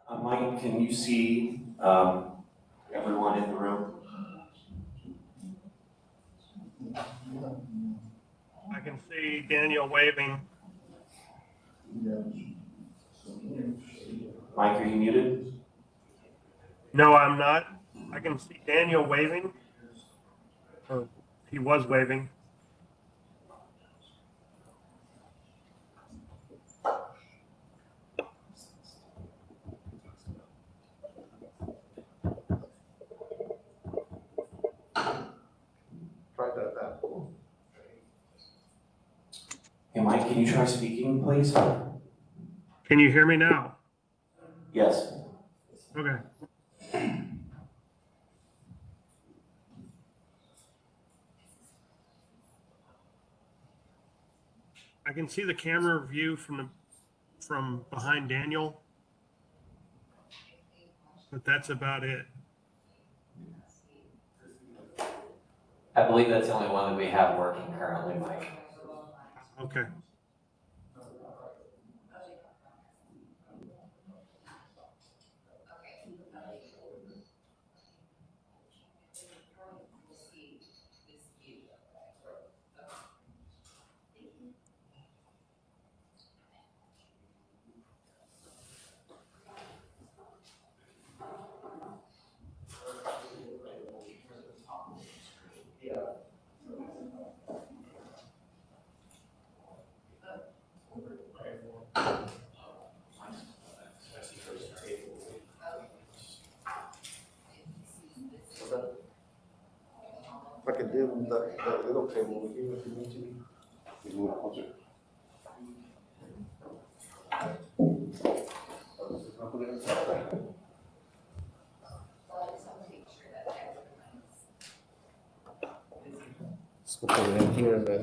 Mike, can you see everyone in the room? I can see Daniel waving. Mike, are you muted? No, I'm not. I can see Daniel waving. Or he was waving. Try that. Hey, Mike, can you try speaking, please? Can you hear me now? Yes. Okay. I can see the camera view from behind Daniel, but that's about it. I believe that's the only one that we have working currently, Mike. Okay. I can dim that little table over here if you need to. You move it closer. I'll put it inside. Just put it in here and then.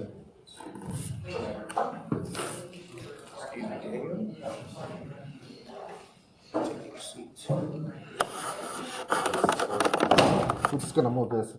Excuse me, Daniel. Take your seat. We're just gonna move this.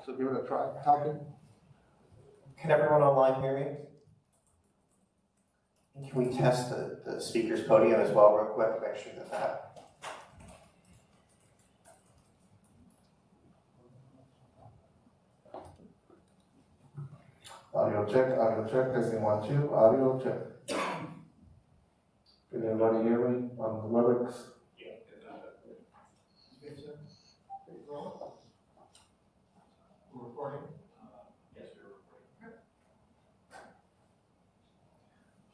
So give it a try, talking. Can everyone online hear me? Can we test the speaker's podium as well real quick, make sure that Audio check, testing 1, 2, audio check. Can anybody hear me on the WebEx? We're recording? Yes, we're recording.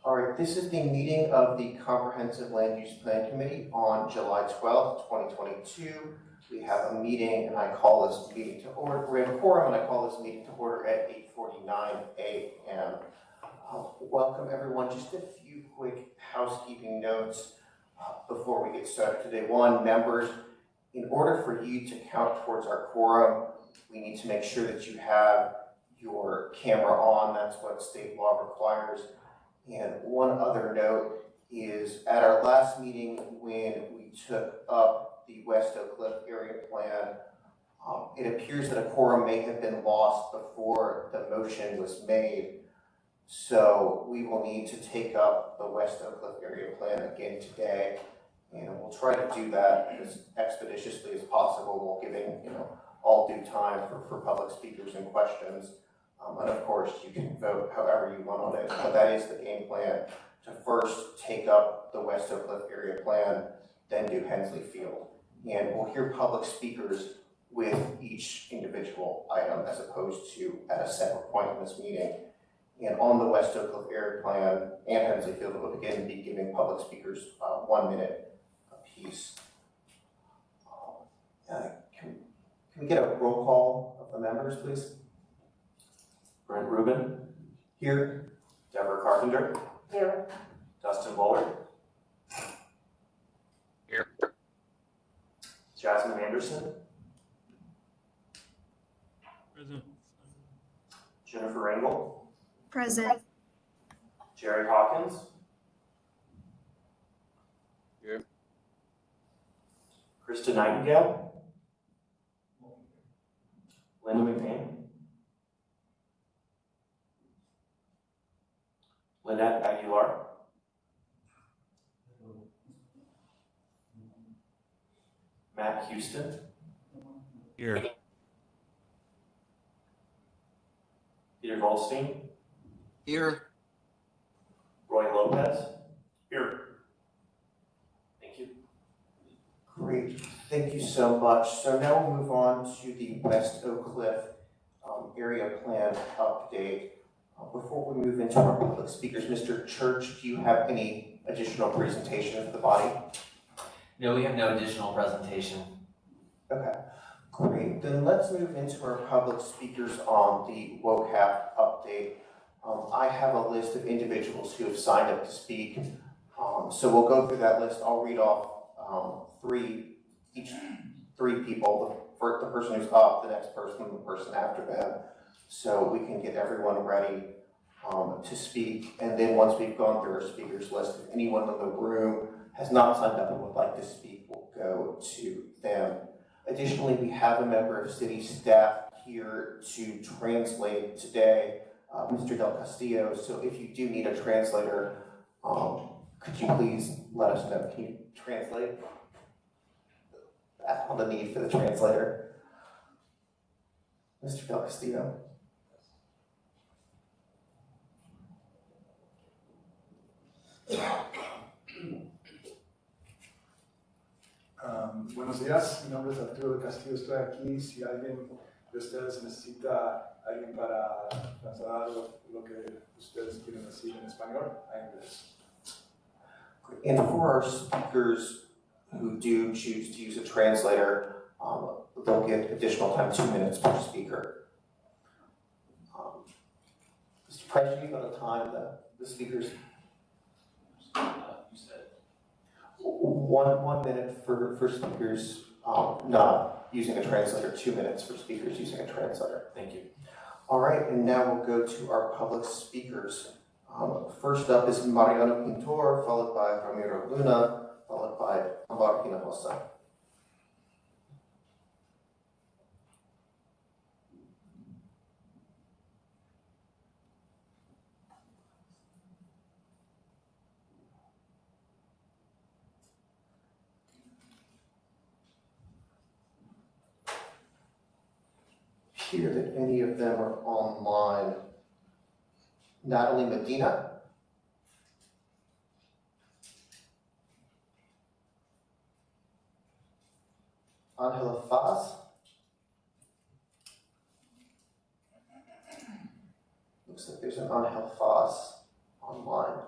All right, this is the meeting of the Comprehensive Land Use Plan Committee on July 12th, 2022. We have a meeting and I call this meeting to order. We have a quorum and I call this meeting to order at 8:49 a.m. Welcome everyone. Just a few quick housekeeping notes before we get started today. One, members, in order for you to count towards our quorum, we need to make sure that you have your camera on. That's what state law requires. And one other note is at our last meeting when we took up the West Oakcliff area plan, it appears that a quorum may have been lost before the motion was made. So we will need to take up the West Oakcliff area plan again today. And we'll try to do that as expeditiously as possible while giving all due time for public speakers and questions. And of course, you can vote however you want on it, but that is the game plan, to first take up the West Oakcliff area plan, then do Hensley Field. And we'll hear public speakers with each individual item as opposed to at a separate point in this meeting. And on the West Oakcliff area plan and Hensley Field, we'll again be giving public speakers 1 minute apiece. Can we get a roll call of the members, please? Brent Rubin, Here. Deborah Carpenter, Here. Dustin Bullard. Here. Jasmine Anderson, Present. Jennifer Engel, Present. Jerry Hawkins. Here. Krista Nightingale, Linda McMahon, Lynette Aguilar, Matt Houston, Here. Peter Goldstein, Here. Roy Lopez. Here. Thank you. Great, thank you so much. So now we'll move on to the West Oakcliff area plan update. Before we move into our public speakers, Mr. Church, do you have any additional presentation for the body? No, we have no additional presentation. Okay, great. Then let's move into our public speakers on the Vocab update. I have a list of individuals who have signed up to speak. So we'll go through that list. I'll read off three people, the person who's up, the next person, and the person after them, so we can get everyone ready to speak. And then once we've gone through our speakers list, if anyone in the room has not signed up and would like to speak, we'll go to them. Additionally, we have a member of city staff here to translate today, Mr. Del Castillo. So if you do need a translator, could you please let us know? Can you translate? On the need for the translator. Mr. Del Castillo. Buenos días, mi nombre es Arturo del Castillo, estoy aquí. Si alguien de ustedes necesita alguien para trasladar lo que ustedes quieren decir en español a inglés. And for our speakers who do choose to use a translator, they'll get additional time, 2 minutes per speaker. Mr. Price, do you have a time the speakers? You said. 1 minute for speakers not using a translator, 2 minutes for speakers using a translator. Thank you. All right, and now we'll go to our public speakers. First up is Mariano Pintor, followed by Ramiro Luna, followed by Ambar Hinojosa. Hear that any of them are online. Natalie Medina. Angela Faz. Looks like there's an Angel Faz online.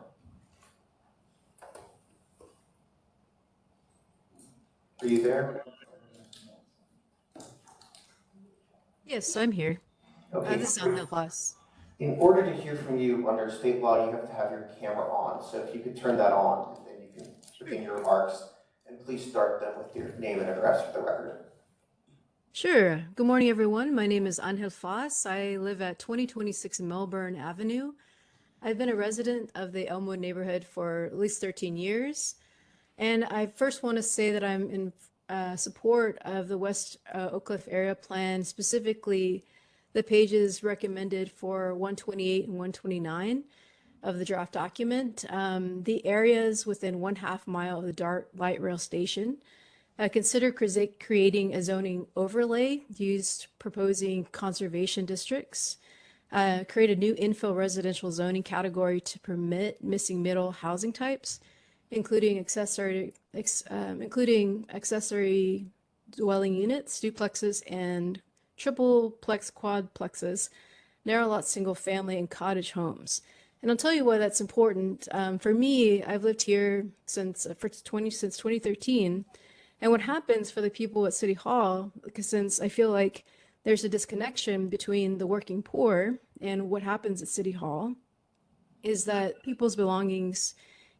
Are you there? Yes, I'm here. Okay. This is Angel Paz. In order to hear from you under state law, you have to have your camera on. So if you could turn that on, and then you can begin your remarks. And please start them with your name and address for the record. Sure. Good morning, everyone. My name is Angel Faz. I live at 2026 Melbourne Avenue. I've been a resident of the Elmwood neighborhood for at least 13 years. And I first want to say that I'm in support of the West Oakcliff area plan, specifically the pages recommended for 128 and 129 of the draft document. The areas within 1/2 mile of the Dart Light Rail Station consider creating a zoning overlay, proposing conservation districts, create a new infill residential zoning category to permit missing middle housing types, including accessory dwelling units, duplexes, and tripleplex, quadplexes, narrow lot, single family, and cottage homes. And I'll tell you why that's important. For me, I've lived here since 2013, And what happens for the people at City Hall, because since I feel like there's a disconnection between the working poor and what happens at City Hall, is that people's belongings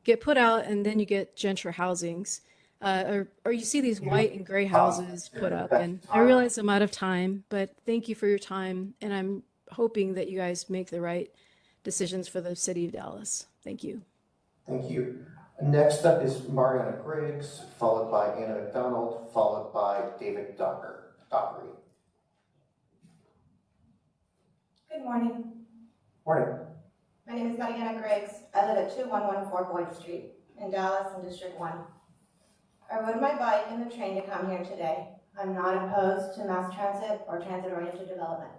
get put out and then you get gentrified housings. Or you see these white and gray houses put up. And I realize I'm out of time, but thank you for your time. And I'm hoping that you guys make the right decisions for the city of Dallas. Thank you. Thank you. Next up is Mariana Griggs, followed by Anna McDonald, followed by David Dockery. Good morning. Morning. My name is Mariana Griggs. I live at 2114 Boyd Street in Dallas in District 1. I rode my bike and the train to come here today. I'm not opposed to mass transit or transit-oriented development.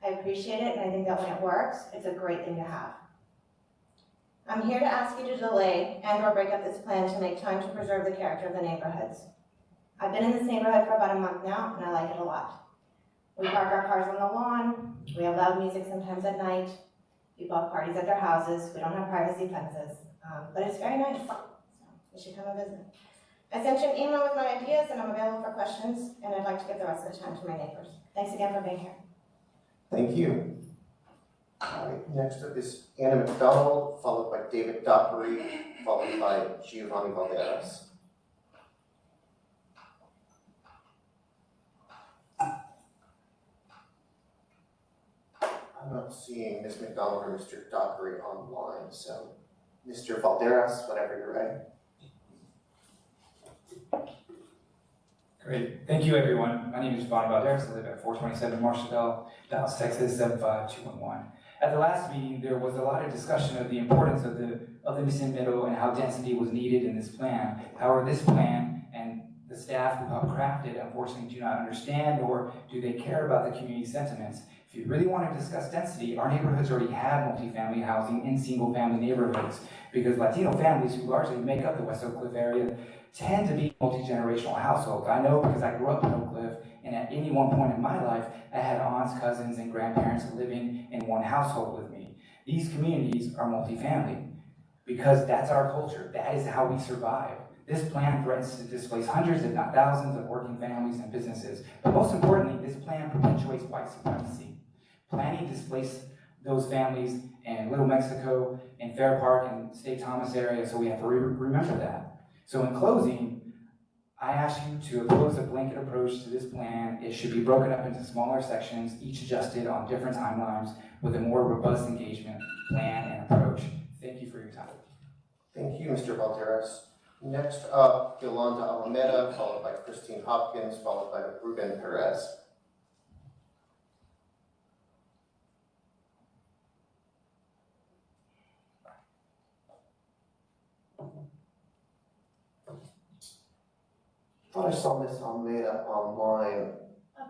I appreciate it, and I think that when it works, it's a great thing to have. I'm here to ask you to delay and or break up this plan to make time to preserve the character of the neighborhoods. I've been in this neighborhood for about a month now, and I like it a lot. We park our cars on the lawn, we have loud music sometimes at night, people have parties at their houses, we don't have privacy fences, but it's very nice, so you should come and visit. I sent you an email with my ideas, and I'm available for questions, and I'd like to give the rest of the time to my neighbors. Thanks again for being here. Thank you. All right, next up is Anna McDonald, followed by David Dockery, followed by Giovanni Valderas. I'm not seeing Ms. McDonald or Mr. Dockery online, so Mr. Valderas, whenever you're ready. Great. Thank you, everyone. My name is Giovanni Valderas. I live at 427 Marshallville, Dallas, Texas, 75211. At the last meeting, there was a lot of discussion of the importance of the missing middle and how density was needed in this plan. However, this plan and the staff who helped craft it, unfortunately, do not understand or do they care about the community sentiments. If you really want to discuss density, our neighborhoods already have multifamily housing in single-family neighborhoods because Latino families who largely make up the West Oakcliff area tend to be multi-generational households. I know because I grew up in Oakcliff, and at any one point in my life, I had aunts, cousins, and grandparents living in one household with me. These communities are multifamily because that's our culture. That is how we survive. This plan threatens to displace hundreds, if not thousands, of working families and businesses. But most importantly, this plan perpetuates white supremacy. Planning displaced those families in Little Mexico, in Fair Park, and State Thomas area, so we have to remember that. So in closing, I ask you to oppose a blanket approach to this plan. It should be broken up into smaller sections, each adjusted on different timelines with a more robust engagement plan and approach. Thank you for your time. Thank you, Mr. Valderas. Next up, Yolanda Alameda, followed by Christine Hopkins, followed by Ruben Perez. I thought I saw Miss Almeida online.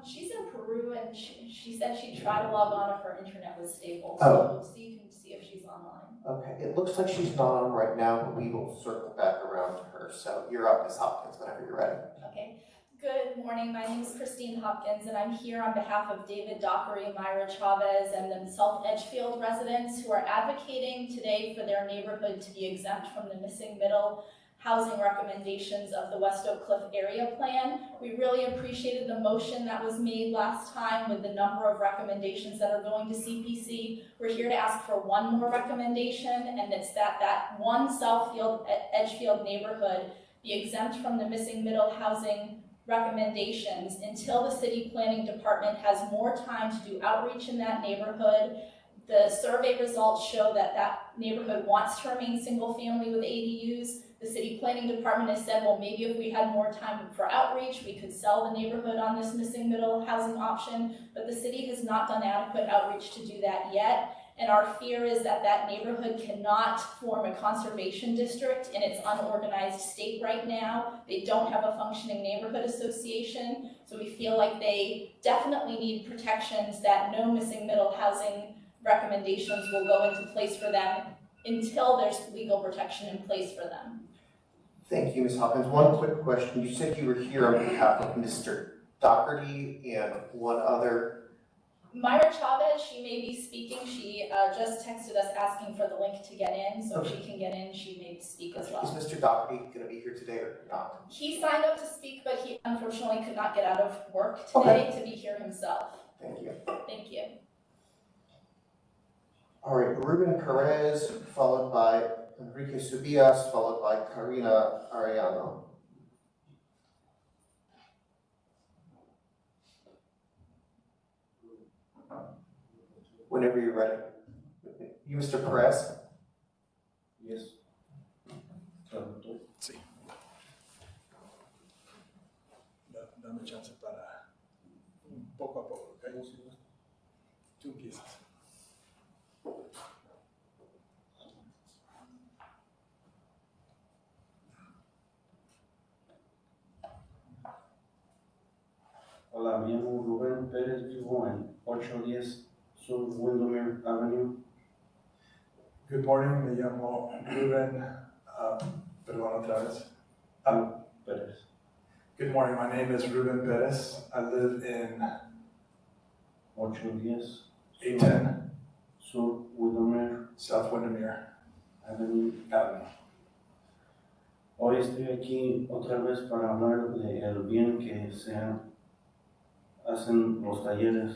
She's in Peru, and she said she tried to log on if her internet was stable. Oh. So you can see if she's online. Okay, it looks like she's not on right now, but we will circle back around to her. So you're up, Miss Hopkins, whenever you're ready. Okay. Good morning. My name is Christine Hopkins, and I'm here on behalf of David Dockery, Myra Chavez, and the South Edgefield residents who are advocating today for their neighborhood to be exempt from the missing middle housing recommendations of the West Oakcliff area plan. We really appreciated the motion that was made last time with the number of recommendations that are going to CPC. We're here to ask for one more recommendation, and it's that one Southfield Edgefield neighborhood be exempt from the missing middle housing recommendations until the city planning department has more time to do outreach in that neighborhood. The survey results show that that neighborhood wants to remain single family with ADUs. The city planning department has said, well, maybe if we had more time for outreach, we could sell the neighborhood on this missing middle housing option, but the city has not done adequate outreach to do that yet. And our fear is that that neighborhood cannot form a conservation district in its unorganized state right now. They don't have a functioning neighborhood association, so we feel like they definitely need protections that no missing middle housing recommendations will go into place for them until there's legal protection in place for them. Thank you, Ms. Hopkins. One quick question. You said you were here on behalf of Mr. Doherty and one other Myra Chavez, she may be speaking. She just texted us asking for the link to get in, so if she can get in, she may speak as well. Is Mr. Doherty going to be here today or not? He signed up to speak, but he unfortunately could not get out of work today to be here himself. Thank you. Thank you. All right, Ruben Perez, followed by Enrique Subias, followed by Karina Arellano. Whenever you're ready. You, Mr. Perez? Yes. Sí. Dame chance para poco a poco, ¿ok? Tú empiezas. Hola, me llamo Rubén Pérez, vivo en 810 Sur Windermere Avenue. Good morning, me llamo Ruben, perdón otra vez. Pérez. Good morning, my name is Ruben Perez. I live in 810 Sur Windermere South Windermere Avenue. Hoy estoy aquí otra vez para hablar de el bien que se hacen los talleres.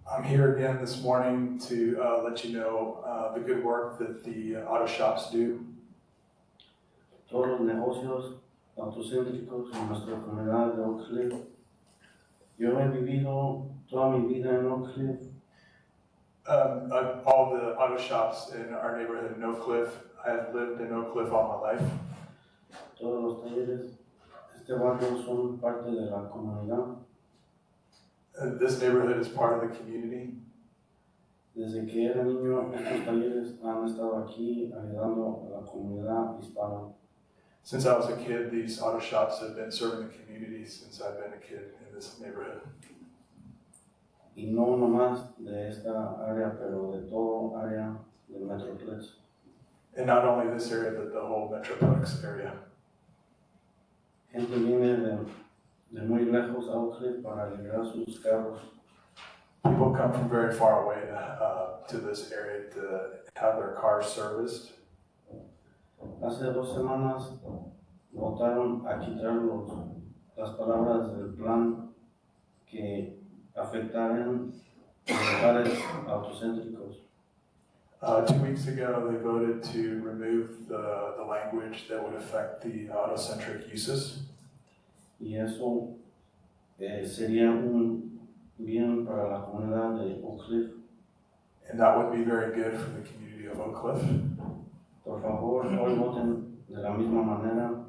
I'm here again this morning to let you know the good work that the auto shops do. Todos los negocios autocéntricos en nuestra comunidad de Oakcliff. Yo he vivido toda mi vida en Oakcliff. All the auto shops in our neighborhood in Oakcliff, I have lived in Oakcliff all my life. Todos los talleres de este barrio son parte de la comunidad. This neighborhood is part of the community. Desde que era niño, estos talleres han estado aquí ayudando a la comunidad hispana. Since I was a kid, these auto shops have been serving the community since I've been a kid in this neighborhood. Y no nomás de esta área, pero de todo área del Metroplex. And not only this area, but the whole Metroplex area. Gente viene de muy lejos a Oakcliff para arreglar sus carros. People come from very far away to this area to have their cars serviced. Hace 2 semanas votaron a quitar las palabras del plan que afectaran lugares autocéntricos. 2 weeks ago, they voted to remove the language that would affect the autocentric uses. Y eso sería un bien para la comunidad de Oakcliff. And that would be very good for the community of Oakcliff. Por favor, hoy voten de la misma manera.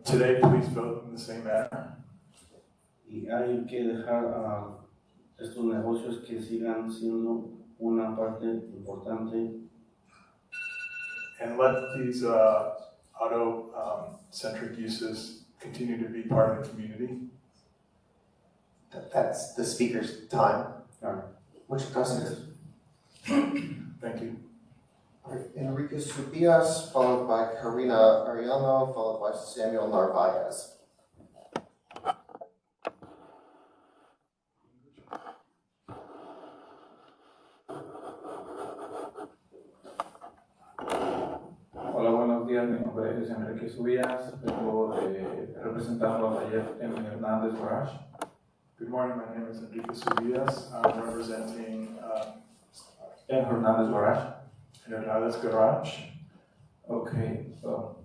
Today, please vote in the same manner. Y hay que dejar a estos negocios que sigan siendo una parte importante. And let these auto-centric uses continue to be part of the community. That's the speaker's time. Muchas gracias. Thank you. All right, Enrique Subias, followed by Karina Arellano, followed by Samuel Narvaez. Hola, buenos días. Mi nombre es Enrique Subias. Vengo representando al taller en Hernández Garage. Good morning, my name is Enrique Subias. I'm representing En Hernández Garage. Hernandez Garage. Ok,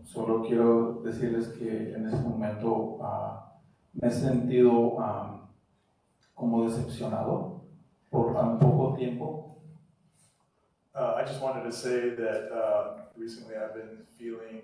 solo quiero decirles que en este momento me he sentido como decepcionado por tan poco tiempo. I just wanted to say that recently I've been feeling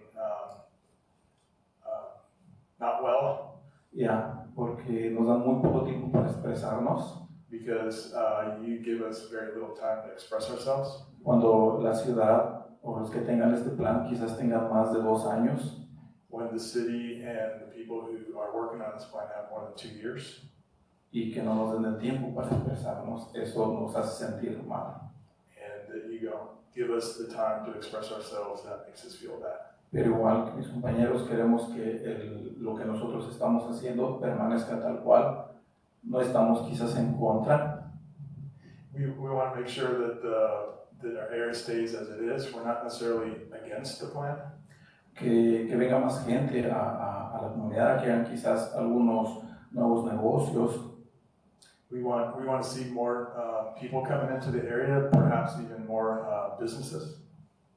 not well. Ya, porque nos dan muy poco tiempo para expresarnos. Because you give us very little time to express ourselves. Cuando la ciudad o los que tengan este plan quizás tengan más de 2 años. When the city and the people who are working on this plan have more than 2 years. Y que no nos den el tiempo para expresarnos, eso nos hace sentir mal. And that you don't give us the time to express ourselves, that makes us feel bad. Pero igual que mis compañeros queremos que lo que nosotros estamos haciendo permanezca tal cual no estamos quizás en contra. We want to make sure that that our area stays as it is. We're not necessarily against the plan. Que venga más gente a la comunidad, que hagan quizás algunos nuevos negocios. We want to see more people coming into the area, perhaps even more businesses.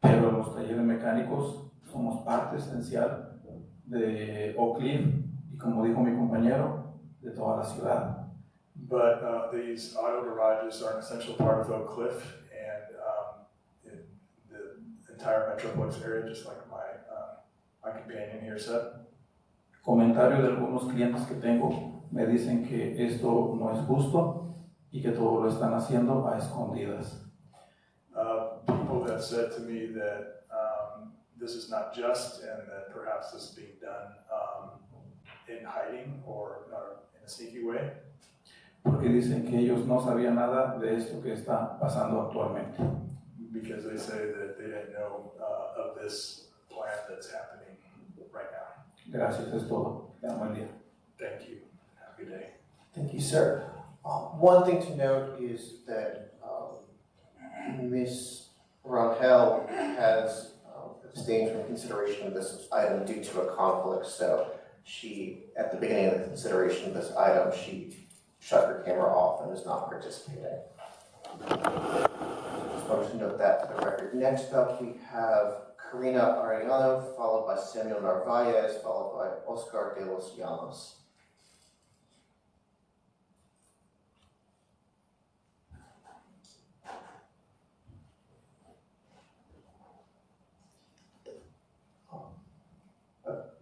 Pero los talleres mecánicos somos parte esencial de Oakcliff y, como dijo mi compañero, de toda la ciudad. But these auto garages are an essential part of Oakcliff and the entire Metroplex area, just like my companion here said. Comentarios de algunos clientes que tengo me dicen que esto no es justo y que todo lo están haciendo a escondidas. People have said to me that this is not just and that perhaps this is being done in hiding or in a sneaky way. Porque dicen que ellos no sabían nada de esto que está pasando actualmente. Because they say that they didn't know of this plan that's happening right now. Gracias, es todo. Tengan buen día. Thank you. Have a good day. Thank you, sir. One thing to note is that Ms. Rangel has abstained from consideration of this item due to a conflict, so she, at the beginning of the consideration of this item, she shut her camera off and is not participating. Just wanted to note that for the record. Next up, we have Karina Arellano, followed by Samuel Narvaez, followed by Oscar de los Llanos.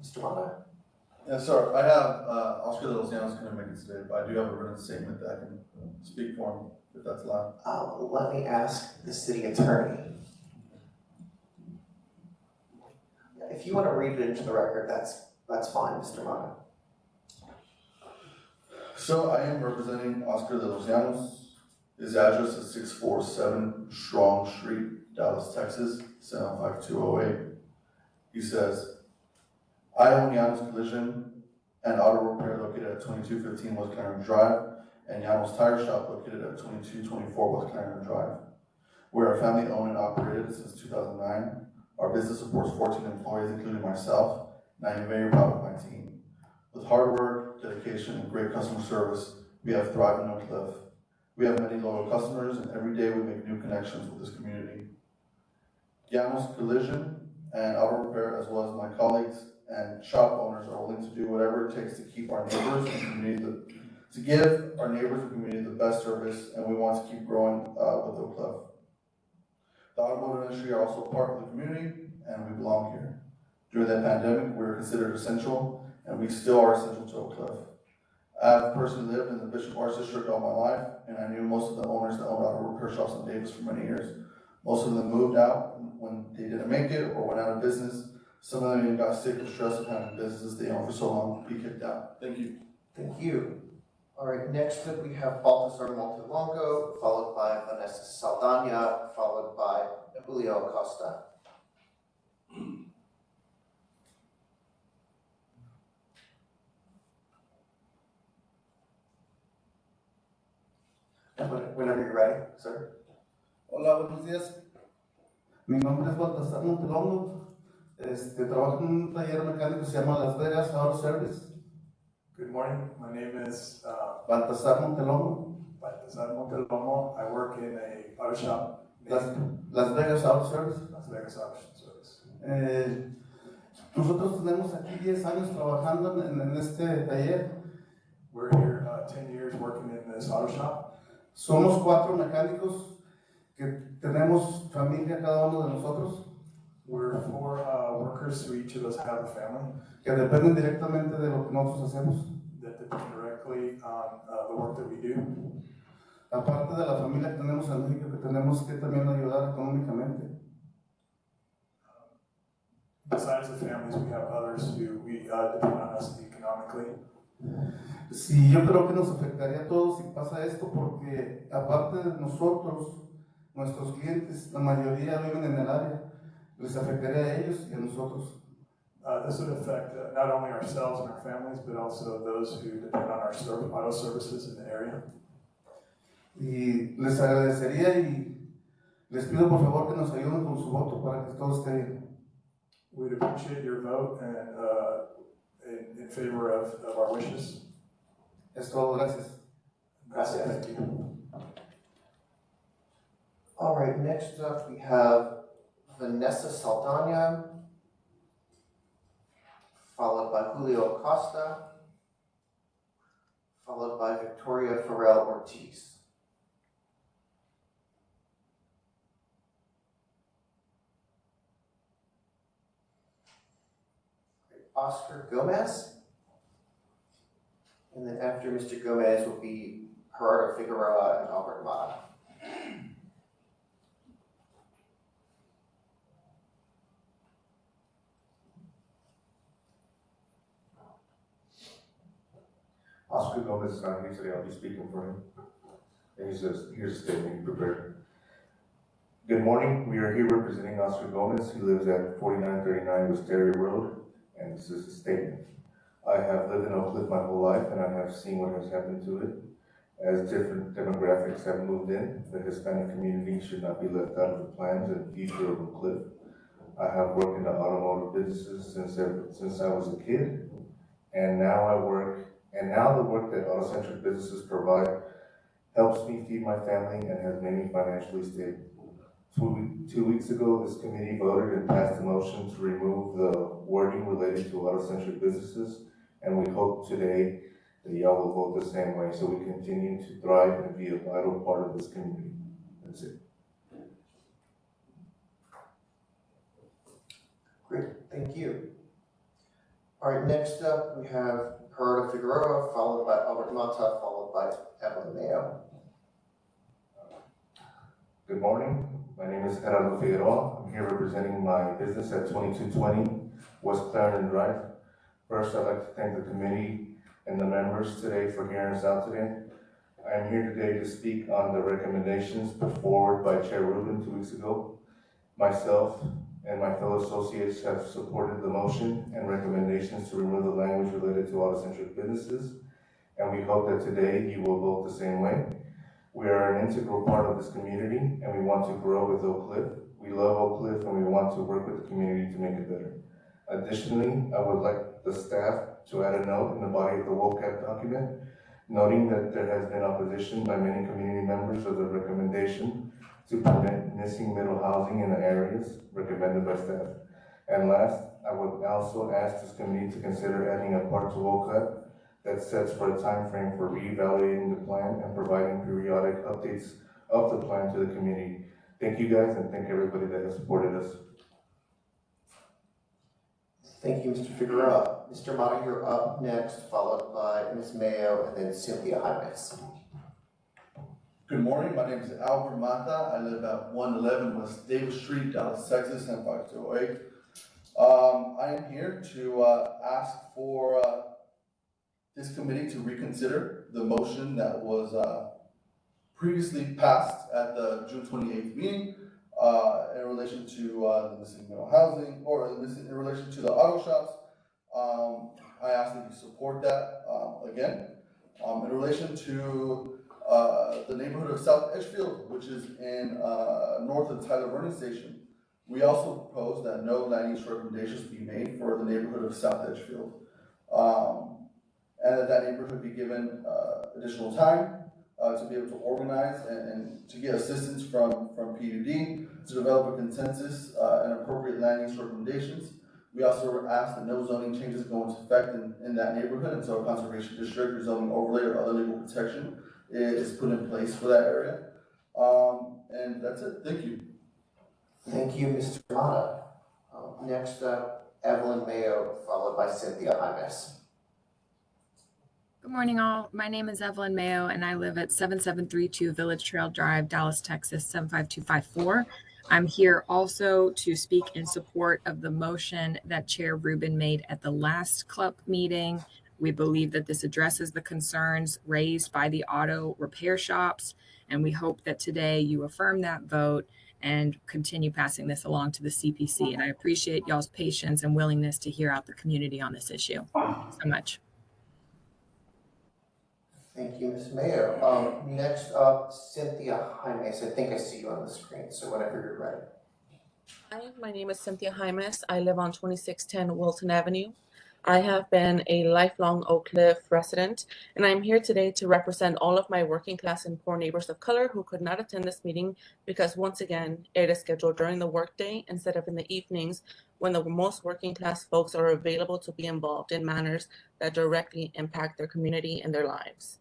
Mr. Mana. Yes, sir. I have Oscar de los Llanos couldn't make it today, but I do have a written statement that I can speak for him, if that's allowed. Let me ask the city attorney. If you want to read it into the record, that's fine, Mr. Mana. So I am representing Oscar de los Llanos. His address is 647 Strong Street, Dallas, Texas, 75208. He says, I own Llanos Collision and Auto Repair located at 2215 West Clarendon Drive and Llanos Tire Shop located at 2224 West Clarendon Drive. We're a family owned and operated since 2009. Our business supports 14 employees, including myself, and I am very proud of my team. With hard work, dedication, and great customer service, we have thrived in Oakcliff. We have many loyal customers, and every day we make new connections with this community. Llanos Collision and Auto Repair, as well as my colleagues and shop owners, are willing to do whatever it takes to keep our neighbors and community, to give our neighbors and community the best service, and we want to keep growing with Oakcliff. The automotive industry are also part of the community, and we belong here. During the pandemic, we were considered essential, and we still are essential to Oakcliff. I have personally lived in the Bishop Arts District all my life, and I knew most of the owners that owned auto repair shops in Davis for many years. Most of them moved out when they didn't make it or went out of business. Some of them even got sick of stress of having businesses they owned for so long be kicked out. Thank you. Thank you. All right, next up we have Baltasar Montelongo, followed by Vanessa Saldana, followed by Julio Acosta. Whenever you're ready, sir. Hola, buenos días. Mi nombre es Baltasar Montelongo. Trabajo en un taller mecánico que se llama Las Vegas Auto Service. Good morning. My name is Baltasar Montelongo. Baltasar Montelongo. I work in a auto shop. Las Vegas Auto Service. Las Vegas Auto Service. Nosotros tenemos aquí 10 años trabajando en este taller. We're here 10 years working in this auto shop. Somos 4 mecánicos que tenemos familia cada uno de nosotros. We're 4 workers, so each of us have a family. Que dependen directamente de lo que nosotros hacemos. That depend directly on the work that we do. Aparte de la familia que tenemos en México, que tenemos que también ayudar económicamente. Besides the families, we have others who depend on us economically. Sí, yo creo que nos afectaría a todos si pasa esto, porque aparte de nosotros, nuestros clientes, la mayoría viven en el área, les afectaría a ellos y a nosotros. This would affect not only ourselves and our families, but also those who depend on our auto services in the area. Y les agradecería y les pido por favor que nos ayuden con su voto para que todo esté bien. We'd appreciate your vote and in favor of our wishes. Es todo, gracias. Gracias. Thank you. All right, next up we have Vanessa Saldana, followed by Julio Acosta, followed by Victoria Farrell Ortiz. Oscar Gomez, and then after Mr. Gomez will be Gerardo Figueroa and Albert Mata. Oscar Gomez is not here today, I'll be speaking for him. And here's a statement he prepared. Good morning, we are here representing Oscar Gomez. He lives at 4939 Wisteria Road, and this is a statement. I have lived in Oakcliff my whole life, and I have seen what has happened to it. As different demographics have moved in, the Hispanic community should not be left out of the plans and future of Oakcliff. I have worked in the automotive businesses since I was a kid, and now the work that auto-centric businesses provide helps me feed my family and has made me financially stable. 2 weeks ago, this committee voted and passed a motion to remove the wording related to auto-centric businesses, and we hope today that y'all will vote the same way so we continue to thrive and be a vital part of this community. That's it. Great, thank you. All right, next up we have Gerardo Figueroa, followed by Albert Mata, followed by Evelyn Mayo. Good morning, my name is Gerardo Figueroa. I'm here representing my business at 2220 West Clarendon Drive. First, I'd like to thank the committee and the members today for hearing us out today. I am here today to speak on the recommendations put forward by Chair Rubin 2 weeks ago. Myself and my fellow associates have supported the motion and recommendations to remove the language related to auto-centric businesses, and we hope that today you will vote the same way. We are an integral part of this community, and we want to grow with Oakcliff. We love Oakcliff, and we want to work with the community to make it better. Additionally, I would like the staff to add a note in the body of the Vocab document, noting that there has been opposition by many community members of the recommendation to permit missing middle housing in the areas recommended by staff. And last, I would also ask this committee to consider adding a part to Vocab that sets for a time frame for reevaluating the plan and providing periodic updates of the plan to the community. Thank you guys, and thank everybody that has supported us. Thank you, Mr. Figueroa. Mr. Mata, you're up next, followed by Ms. Mayo and then Cynthia Jimenez. Good morning, my name is Albert Mata. I live at 111 West Davis Street, Dallas, Texas, 75208. I am here to ask for this committee to reconsider the motion that was previously passed at the June 28th meeting in relation to the missing middle housing, or in relation to the auto shops. I ask that you support that again. In relation to the neighborhood of South Edgefield, which is in north of Tyler Vernon Station, we also propose that no land use recommendations be made for the neighborhood of South Edgefield. And that neighborhood be given additional time to be able to organize and to get assistance from PUD to develop a consensus and appropriate land use recommendations. We also ask that no zoning changes go into effect in that neighborhood until a conservation district or zoning overlay or other legal protection is put in place for that area. And that's it. Thank you. Thank you, Mr. Mata. Next up, Evelyn Mayo, followed by Cynthia Jimenez. Good morning, all. My name is Evelyn Mayo, and I live at 7732 Village Trail Drive, Dallas, Texas, 75254. I'm here also to speak in support of the motion that Chair Rubin made at the last CLUP meeting. We believe that this addresses the concerns raised by the auto repair shops, and we hope that today you affirm that vote and continue passing this along to the CPC. And I appreciate y'all's patience and willingness to hear out the community on this issue. Thank you so much. Thank you, Ms. Mayo. Next up, Cynthia Jaimes. I think I see you on the screen, so whenever you're ready. Hi, my name is Cynthia Jaimes. I live on 2610 Wilton Avenue. I have been a lifelong Oakcliff resident, and I'm here today to represent all of my working class and poor neighbors of color who could not attend this meeting because, once again, it is scheduled during the workday instead of in the evenings when the most working class folks are available to be involved in matters that directly impact their community and their lives.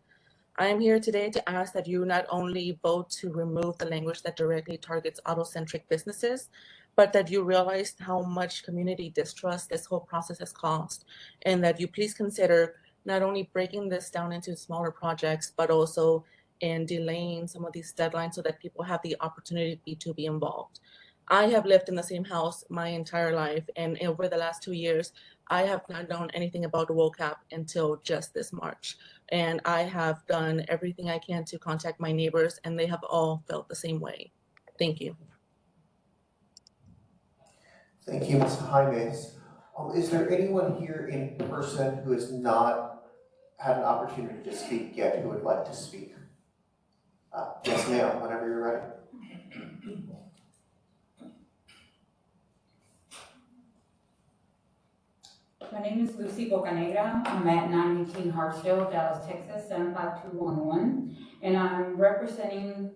I am here today to ask that you not only vote to remove the language that directly targets auto-centric businesses, but that you realize how much community distrust this whole process has caused, and that you please consider not only breaking this down into smaller projects, but also in delaying some of these deadlines so that people have the opportunity to be involved. I have lived in the same house my entire life, and over the last 2 years, I have not known anything about Vocab until just this March. And I have done everything I can to contact my neighbors, and they have all felt the same way. Thank you. Thank you, Ms. Jaimes. Is there anyone here in person who has not had an opportunity to speak yet who would like to speak? Yes, ma'am, whenever you're ready. My name is Lucy Bocanegra. I'm at 918 Hartsdale, Dallas, Texas, 75211. And I'm representing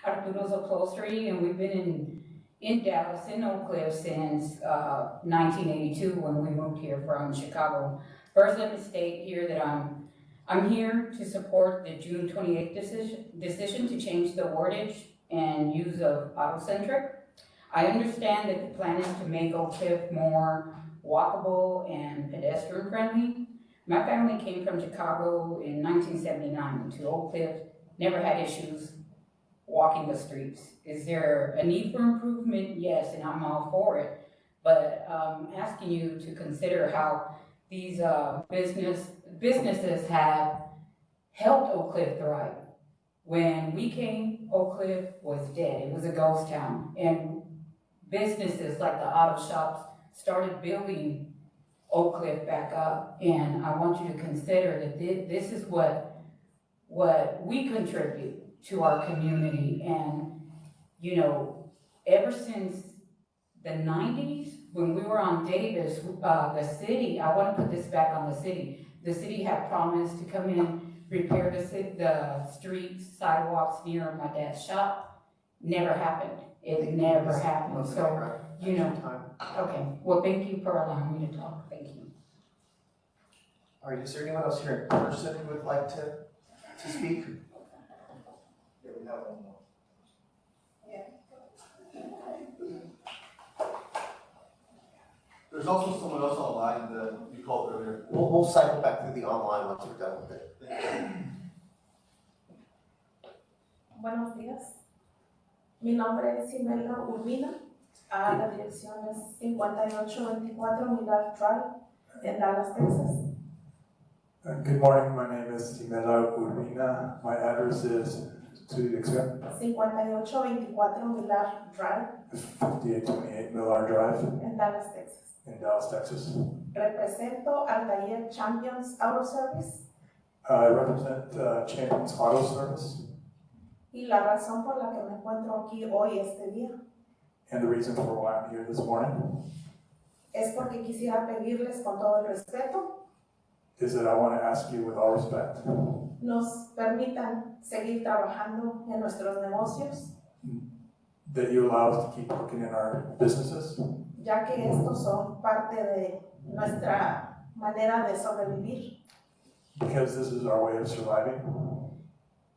Arturo's Upholstery, and we've been in Dallas, in Oakcliff, since 1982 when we moved here from Chicago. First, let me state here that I'm here to support the June 28th decision to change the wordage and use of autocentric. I understand that the plan is to make Oakcliff more walkable and pedestrian friendly. My family came from Chicago in 1979 to Oakcliff, never had issues walking the streets. Is there a need for improvement? Yes, and I'm all for it. But asking you to consider how these businesses have helped Oakcliff thrive. When we came, Oakcliff was dead. It was a ghost town. And businesses like the auto shops started building Oakcliff back up. And I want you to consider that this is what we contribute to our community. And, you know, ever since the 90s, when we were on Davis, the city, I want to put this back on the city had promised to come in, repair the streets, sidewalks near my dad's shop. Never happened. It never happened. So, you know, okay. Well, thank you for allowing me to talk. Thank you. All right, is there anyone else here in person who would like to speak? Yeah, we have one more. There's also someone else online that you called earlier. We'll cycle back through the online once we're done with it. Buenos días. Mi nombre es Imelda Urbina. La dirección es 5824 Millard Drive in Dallas, Texas. Good morning, my name is Imelda Urbina. My address is, to the extent, 5824 Millard Drive 5828 Millard Drive in Dallas, Texas. in Dallas, Texas. Represento al taller Champions Auto Service. I represent Champions Auto Service, Y la razón por la que me encuentro aquí hoy, este día, and the reason for why I'm here this morning es porque quisiera pedirles con todo el respeto, is that I want to ask you with all respect nos permitan seguir trabajando en nuestros negocios, that you allow us to keep working in our businesses, ya que estos son parte de nuestra manera de sobrevivir. because this is our way of surviving.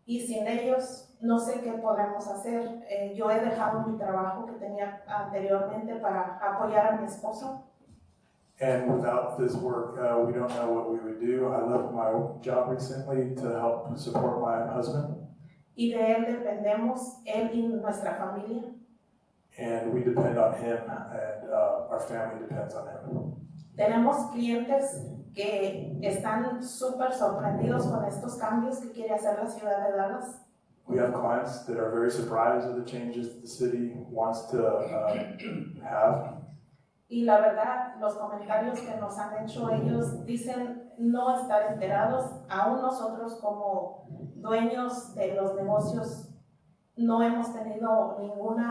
Y sin ellos no sé qué podemos hacer. Yo he dejado mi trabajo que tenía anteriormente para apoyar a mi esposo. And without this work, we don't know what we would do. I left my job recently to help support my husband. Y de él dependemos, él y nuestra familia. And we depend on him, and our family depends on him. Tenemos clientes que están súper sorprendidos con estos cambios que quiere hacer la ciudad de Dallas. We have clients that are very surprised at the changes that the city wants to have. Y la verdad, los comentarios que nos han hecho ellos dicen no estar enterados. Aún nosotros como dueños de los negocios no hemos tenido ningún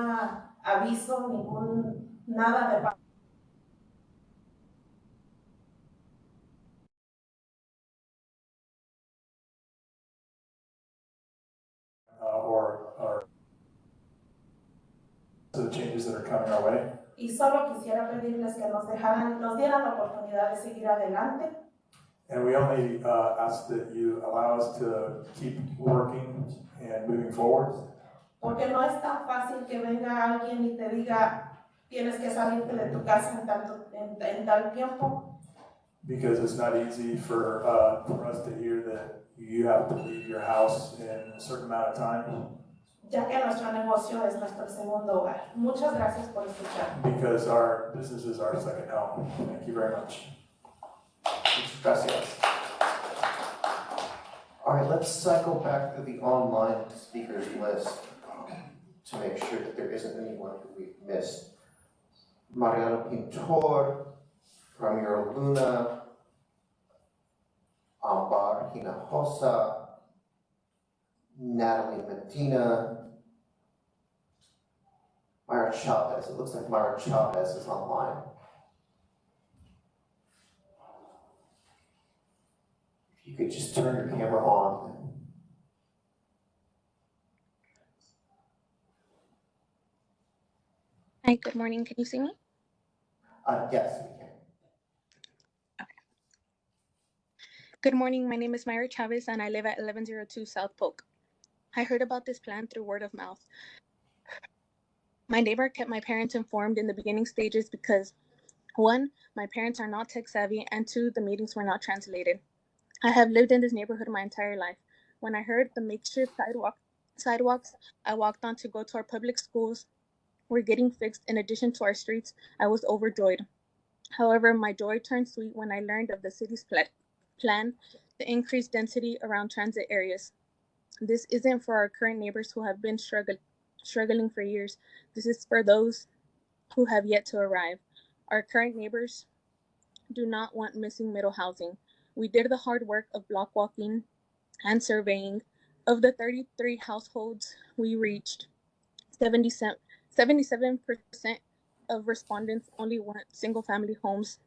aviso, nada de parte. Or the changes that are coming our way. Y solo quisiera pedirles que nos dieran la oportunidad de seguir adelante. And we only ask that you allow us to keep working and moving forward. Porque no es tan fácil que venga alguien y te diga tienes que salirte de tu casa en tal tiempo. Because it's not easy for us to hear that you have to leave your house in a certain amount of time. Ya que nuestro negocio es nuestro segundo hogar. Muchas gracias por escuchar. Because our business is our second home. Thank you very much. Muchas gracias. All right, let's cycle back to the online speakers list to make sure that there isn't anyone who we've missed. Mariano Pintor, Ramiro Luna, Ambar Hinojosa, Natalie Medina, Myra Chavez. It looks like Myra Chavez is online. If you could just turn your camera on. Hi, good morning. Can you see me? Yes, we can. Good morning. My name is Myra Chavez and I live at 1102 South Polk. I heard about this plan through word of mouth. My neighbor kept my parents informed in the beginning stages because 1, my parents are not tech savvy, and 2, the meetings were not translated. I have lived in this neighborhood my entire life. When I heard the makeshift sidewalks I walked on to go to our public schools were getting fixed in addition to our streets, I was overjoyed. However, my joy turned sweet when I learned of the city's plan to increase density around transit areas. This isn't for our current neighbors who have been struggling for years. This is for those who have yet to arrive. Our current neighbors do not want missing middle housing. We did the hard work of block walking and surveying. Of the 33 households we reached, 77% of respondents only want single family homes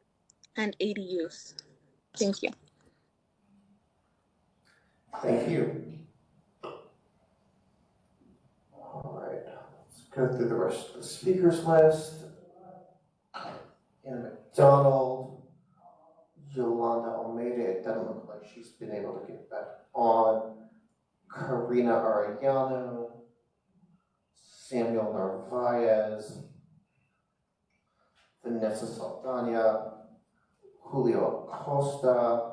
and ADUs. Thank you. Thank you. All right, let's go through the rest of the speakers list. Anna McDonald, Yolanda Almeida, it doesn't look like she's been able to get back on. Karina Arellano, Samuel Narvaez, Vanessa Saldana, Julio Acosta,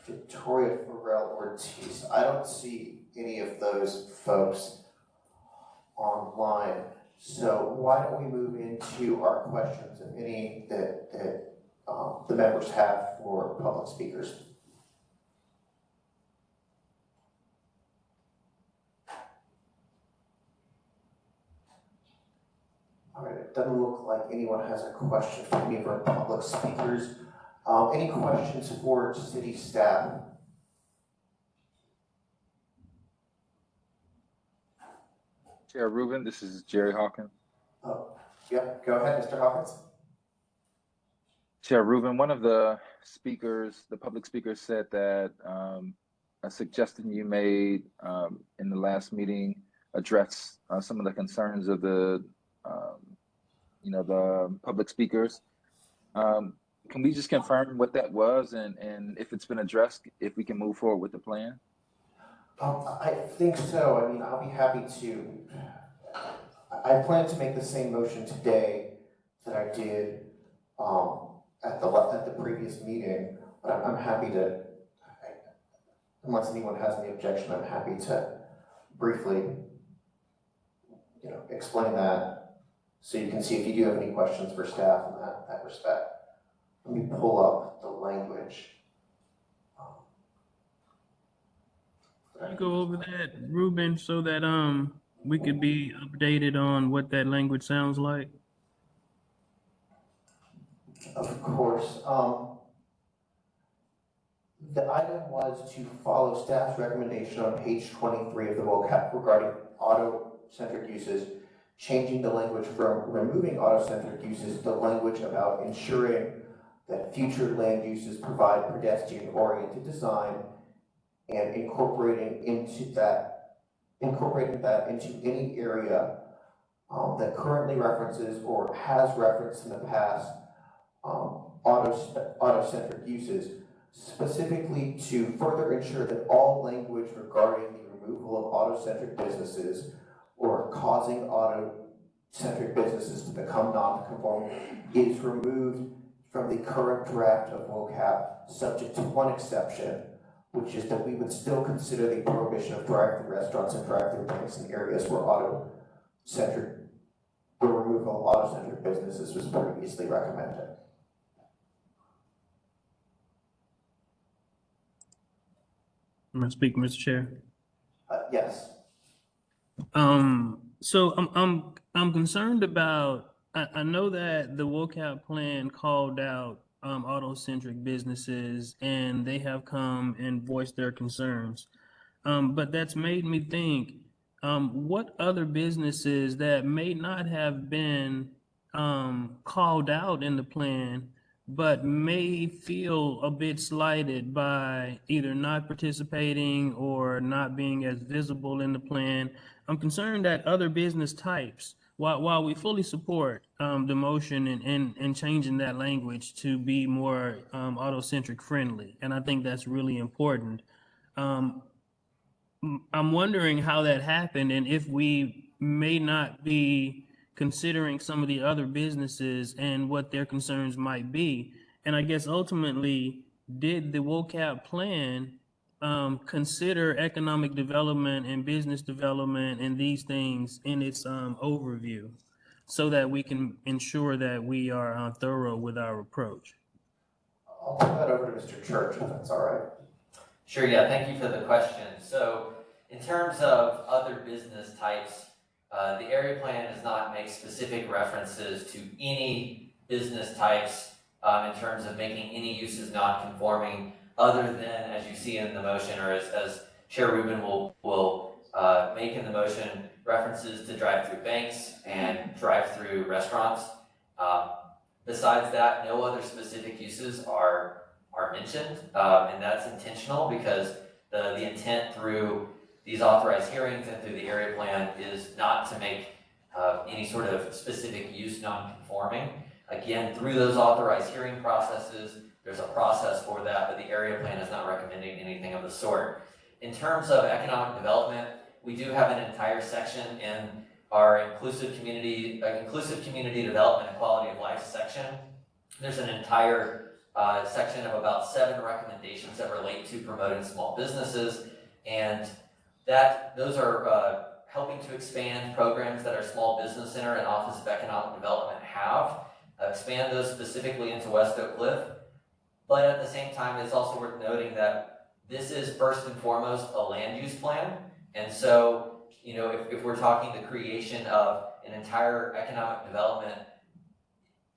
Victoria Farrell Ortiz. I don't see any of those folks online. So why don't we move into our questions, if any, that the members have for public speakers. All right, it doesn't look like anyone has a question for any of our public speakers. Any questions for city staff? Chair Rubin, this is Jerry Hawkins. Yep, go ahead, Mr. Hawkins. Chair Rubin, one of the speakers, the public speakers, said that a suggestion you made in the last meeting addressed some of the concerns of the public speakers. Can we just confirm what that was and if it's been addressed, if we can move forward with the plan? I think so. I mean, I'll be happy to. I plan to make the same motion today that I did at the previous meeting, but I'm happy to, unless anyone has any objection, I'm happy to briefly, explain that so you can see if you do have any questions for staff in that respect. Let me pull up the language. Can you go over that, Ruben, so that we could be updated on what that language sounds like? Of course. The item was to follow staff's recommendation on page 23 of the vocab regarding auto-centric uses, changing the language from removing auto-centric uses to language about ensuring that future land uses provide pedestrian-oriented design and incorporating that into any area that currently references or has referenced in the past auto-centric uses, specifically to further ensure that all language regarding the removal of auto-centric businesses or causing auto-centric businesses to become non-conforming is removed from the current draft of vocab, subject to one exception, which is that we would still consider the prohibition of drive-through restaurants and drive-through banks in areas where the removal of auto-centric businesses was previously recommended. I'm gonna speak, Mr. Chair. Yes. So I'm concerned about. I know that the vocab plan called out auto-centric businesses, and they have come and voiced their concerns. But that's made me think, what other businesses that may not have been called out in the plan, but may feel a bit slighted by either not participating or not being as visible in the plan. I'm concerned that other business types, while we fully support the motion and changing that language to be more auto-centric friendly, and I think that's really important. I'm wondering how that happened and if we may not be considering some of the other businesses and what their concerns might be. And I guess ultimately, did the vocab plan consider economic development and business development and these things in its overview so that we can ensure that we are thorough with our approach? I'll turn that over to Mr. Church, if that's all right. Sure, yeah, thank you for the question. So in terms of other business types, the area plan does not make specific references to any business types in terms of making any uses non-conforming, other than, as you see in the motion, or as Chair Rubin will make in the motion, references to drive-through banks and drive-through restaurants. Besides that, no other specific uses are mentioned, and that's intentional because the intent through these authorized hearings and through the area plan is not to make any sort of specific use non-conforming. Again, through those authorized hearing processes, there's a process for that, but the area plan is not recommending anything of the sort. In terms of economic development, we do have an entire section in our inclusive community development and quality of life section. There's an entire section of about 7 recommendations that relate to promoting small businesses, and those are helping to expand programs that our Small Business Center and Office of Economic Development have, expand those specifically into West Oakcliff. But at the same time, it's also worth noting that this is first and foremost a land use plan. And so, if we're talking the creation of an entire economic development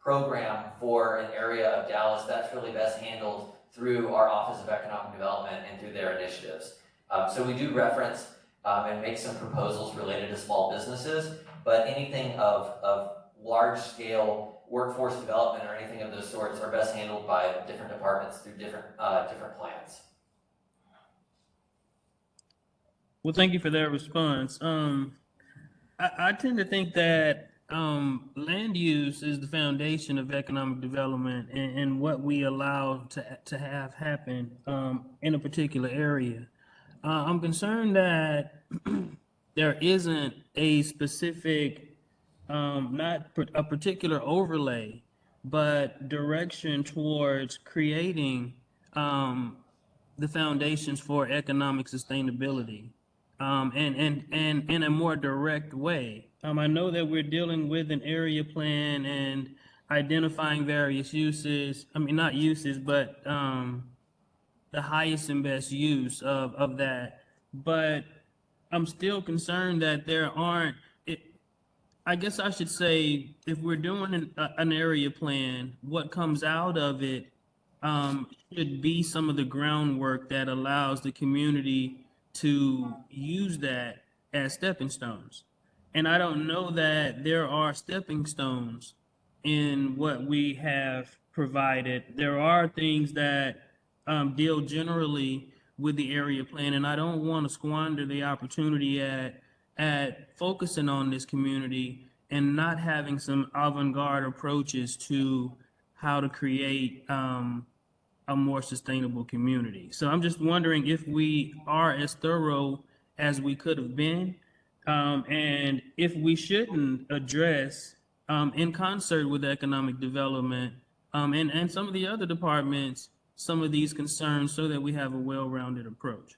program for an area of Dallas, that's really best handled through our Office of Economic Development and through their initiatives. So we do reference and make some proposals related to small businesses, but anything of large scale workforce development or anything of those sorts are best handled by different departments through different plans. Well, thank you for that response. I tend to think that land use is the foundation of economic development and what we allow to have happen in a particular area. I'm concerned that there isn't a specific, not a particular overlay, but direction towards creating the foundations for economic sustainability. And in a more direct way. I know that we're dealing with an area plan and identifying various uses, not uses, but the highest and best use of that but I'm still concerned that there aren't, I guess I should say, if we're doing an area plan, what comes out of it should be some of the groundwork that allows the community to use that as stepping stones. And I don't know that there are stepping stones in what we have provided. There are things that deal generally with the area plan, and I don't want to squander the opportunity at focusing on this community and not having some avant-garde approaches to how to create a more sustainable community. So I'm just wondering if we are as thorough as we could have been, and if we shouldn't address in concert with economic development and some of the other departments some of these concerns so that we have a well-rounded approach.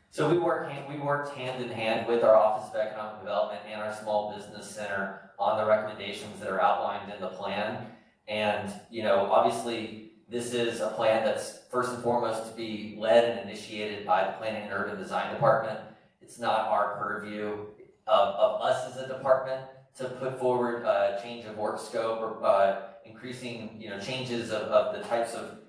So we worked hand in hand with our Office of Economic Development and our Small Business Center on the recommendations that are outlined in the plan. And, you know, obviously this is a plan that's first and foremost to be led and initiated by the Planning and Urban Design Department. It's not our purview of us as a department to put forward a change of work scope or increasing, you know, changes of the types of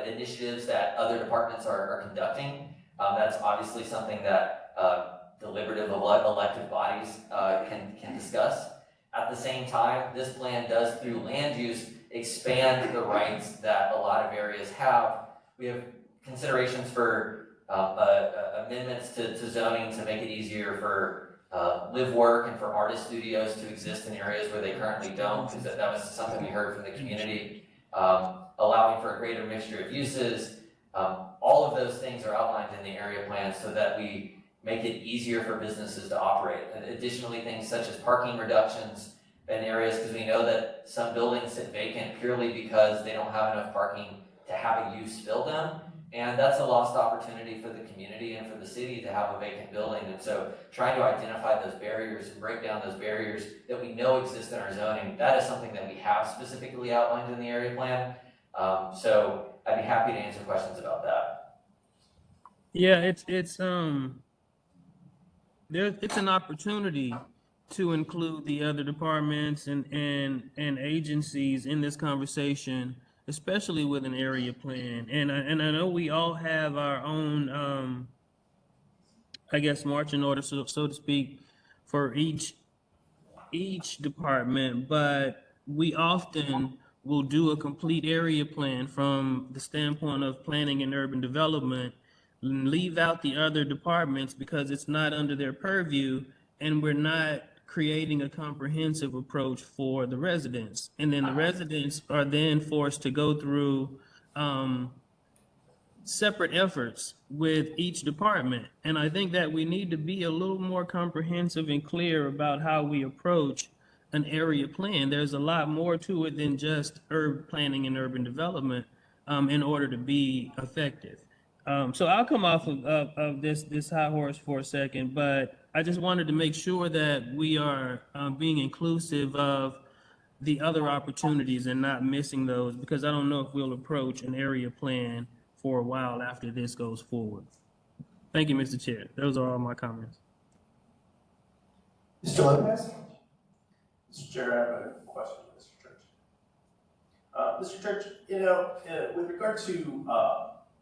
initiatives that other departments are conducting. That's obviously something that deliberative elected bodies can discuss. At the same time, this plan does, through land use, expand the rights that a lot of areas have. We have considerations for amendments to zoning to make it easier for live work and for artist studios to exist in areas where they currently don't, because that was something we heard from the community. Allowing for a greater mixture of uses. All of those things are outlined in the area plan so that we make it easier for businesses to operate. And additionally, things such as parking reductions in areas, because we know that some buildings sit vacant purely because they don't have enough parking to have a use fill them. And that's a lost opportunity for the community and for the city to have a vacant building. And so trying to identify those barriers and break down those barriers that we know exist in our zoning, that is something that we have specifically outlined in the area plan. So I'd be happy to answer questions about that. Yeah, it's an opportunity to include the other departments and agencies in this conversation, especially with an area plan. And I know we all have our own, I guess, marching order, so to speak, for each department, but we often will do a complete area plan from the standpoint of planning and urban development, and leave out the other departments because it's not under their purview, and we're not creating a comprehensive approach for the residents. And then the residents are then forced to go through separate efforts with each department. And I think that we need to be a little more comprehensive and clear about how we approach an area plan. There's a lot more to it than just urban planning and urban development in order to be effective. So I'll come off of this high horse for a second, but I just wanted to make sure that we are being inclusive of the other opportunities and not missing those, because I don't know if we'll approach an area plan for a while after this goes forward. Thank you, Mr. Chair. Those are all my comments. Mr. Lopez? Mr. Chair, I have a question for Mr. Church. Mr. Church, you know, with regard to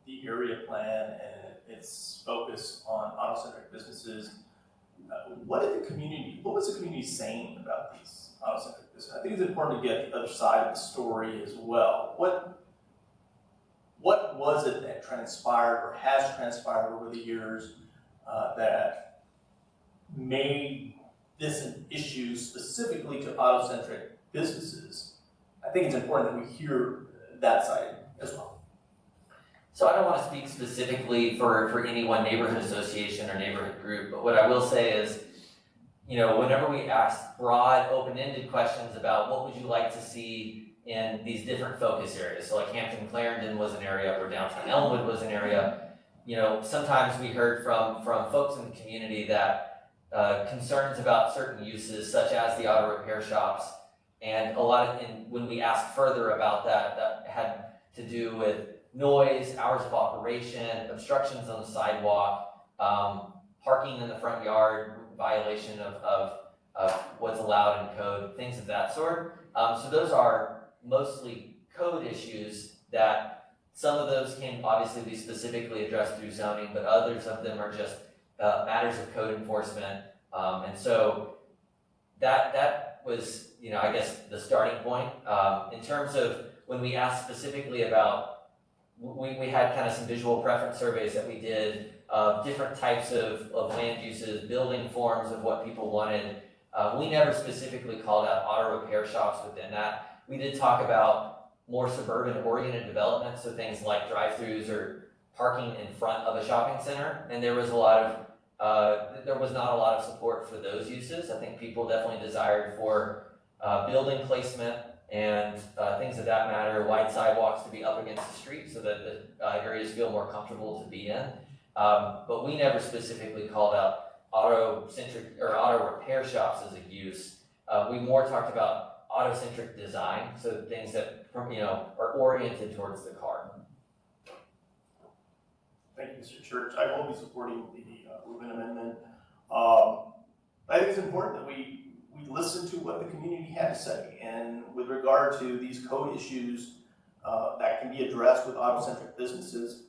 the area plan and its focus on auto-centric businesses, what was the community saying about these auto-centric businesses? I think it's important to get the other side of the story as well. What was it that transpired or has transpired over the years that made this an issue specifically to auto-centric businesses? I think it's important that we hear that side as well. So I don't want to speak specifically for any one neighborhood association or neighborhood group, but what I will say is, you know, whenever we ask broad, open-ended questions about what would you like to see in these different focus areas, so like Hampton Clarendon was an area, or downtown Elmwood was an area, you know, sometimes we heard from folks in the community that concerns about certain uses, such as the auto repair shops, and when we asked further about that, that had to do with noise, hours of operation, obstructions on the sidewalk, parking in the front yard, violation of what's allowed in code, things of that sort. So those are mostly code issues that some of those can obviously be specifically addressed through zoning, but others of them are just matters of code enforcement. And so that was, I guess the starting point. In terms of when we asked specifically about, we had kind of some visual preference surveys that we did of different types of land uses, building forms of what people wanted. We never specifically called out auto repair shops within that. We did talk about more suburban oriented development, so things like drive-throughs or parking in front of a shopping center. And there was not a lot of support for those uses. I think people definitely desired for building placement and things of that matter, wide sidewalks to be up against the street so that the areas feel more comfortable to be in. But we never specifically called out auto-centric or auto repair shops as a use. We more talked about auto-centric design, so things that are oriented towards the car. Thank you, Mr. Church. I will be supporting the Rubin amendment. I think it's important that we listen to what the community had to say, and with regard to these code issues that can be addressed with auto-centric businesses,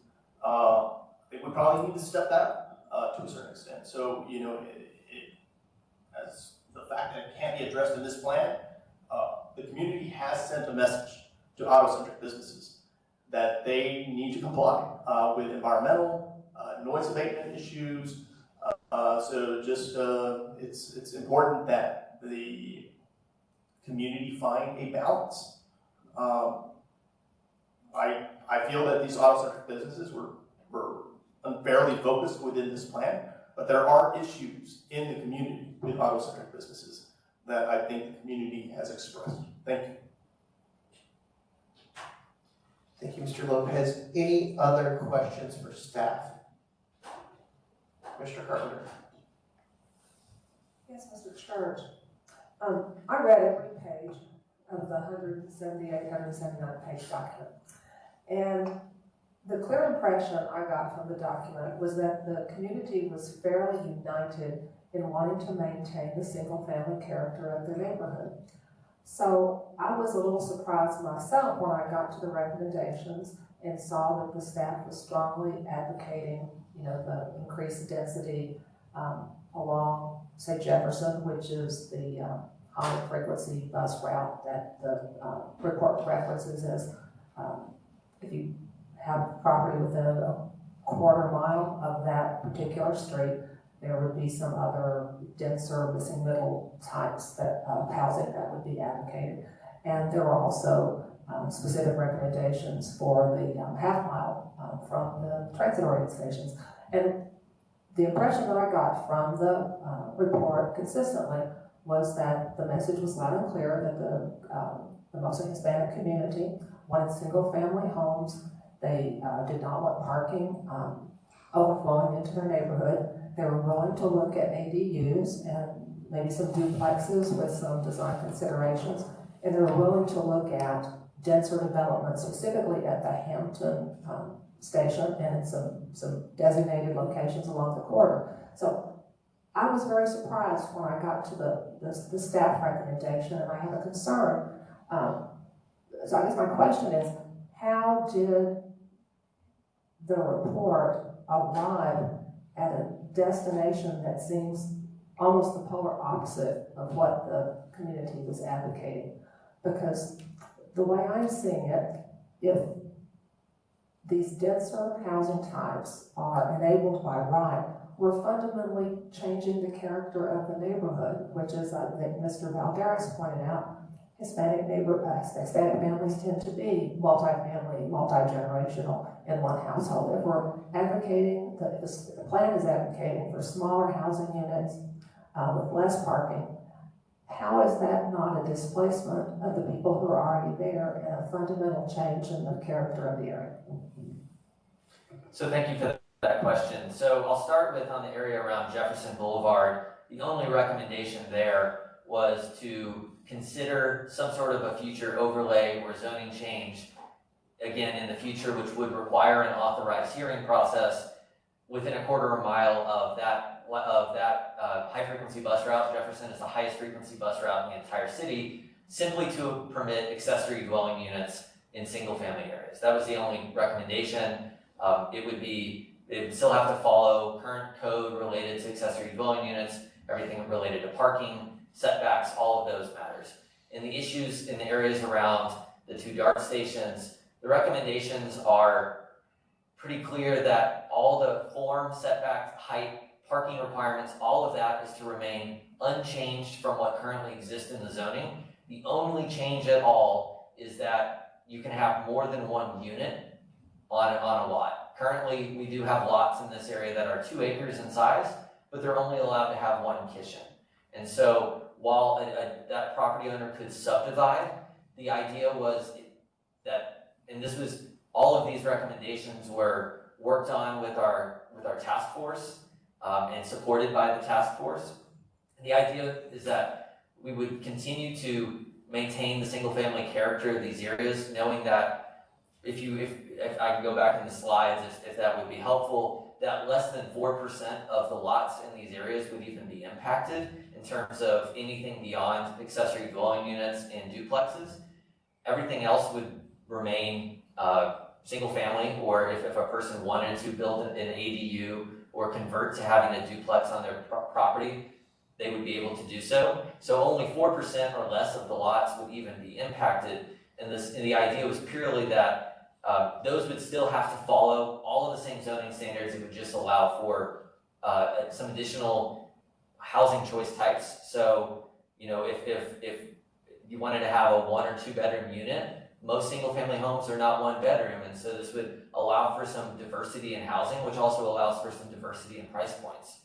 I think we probably need to step that to a certain extent. So, as the fact that it can't be addressed in this plan, the community has sent a message to auto-centric businesses that they need to comply with environmental, noise abatement issues. So just, it's important that the community find a balance. I feel that these auto-centric businesses were unfairly focused within this plan, but there are issues in the community with auto-centric businesses that I think the community has expressed. Thank you. Thank you, Mr. Lopez. Any other questions for staff? Mr. Carpenter. Yes, Mr. Church. I read every page of the 178, 179 page document. And the clear impression I got from the document was that the community was fairly united in wanting to maintain the single-family character of their neighborhood. So I was a little surprised myself when I got to the recommendations and saw that the staff was strongly advocating, the increased density along, say, Jefferson, which is the high frequency bus route that the report references as if you have property within a quarter mile of that particular street, there would be some other denser missing middle types of housing that would be advocated. And there were also specific recommendations for the half mile from the transit-oriented stations. And the impression that I got from the report consistently was that the message was loud and clear that the mostly Hispanic community wanted single-family homes. They did not want parking overflowing into their neighborhood. They were willing to look at ADUs and maybe some duplexes with some design considerations. And they were willing to look at denser development, specifically at the Hampton station and in some designated locations along the corridor. So I was very surprised when I got to the staff recommendation, and I have a concern. So I guess my question is, how did the report arrive at a destination that seems almost the polar opposite of what the community was advocating? Because the way I'm seeing it, if these denser housing types are enabled by right, we're fundamentally changing the character of the neighborhood, which is, I think Mr. Valderas pointed out, Hispanic families tend to be multi-family, multi-generational in one household. If we're advocating, if the plan is advocating for smaller housing units with less parking, how is that not a displacement of the people who are already there and a fundamental change in the character of the area? So thank you for that question. So I'll start with on the area around Jefferson Boulevard. The only recommendation there was to consider some sort of a future overlay or zoning change again, in the future, which would require an authorized hearing process within a quarter of a mile of that high-frequency bus route. Jefferson is the highest frequency bus route in the entire city, simply to permit accessory dwelling units in single-family areas. That was the only recommendation. It would still have to follow current code related to accessory dwelling units, everything related to parking, setbacks, all of those matters. In the issues in the areas around the 2 DART stations, the recommendations are pretty clear that all the form, setback, height, parking requirements, all of that is to remain unchanged from what currently exists in the zoning. The only change at all is that you can have more than 1 unit on a lot. Currently, we do have lots in this area that are 2 acres in size, but they're only allowed to have 1 kitchen. And so while that property owner could subdivide, the idea was that, and this was, all of these recommendations were worked on with our task force and supported by the task force. And the idea is that we would continue to maintain the single-family character of these areas, knowing that if I can go back in the slides, if that would be helpful, that less than 4% of the lots in these areas would even be impacted in terms of anything beyond accessory dwelling units and duplexes. Everything else would remain single family, or if a person wanted to build an ADU or convert to having a duplex on their property, they would be able to do so. So only 4% or less of the lots would even be impacted. And the idea was purely that those would still have to follow all of the same zoning standards. It would just allow for some additional housing choice types. So, you know, if you wanted to have a 1 or 2 bedroom unit, most single family homes are not 1 bedroom. And so this would allow for some diversity in housing, which also allows for some diversity in price points.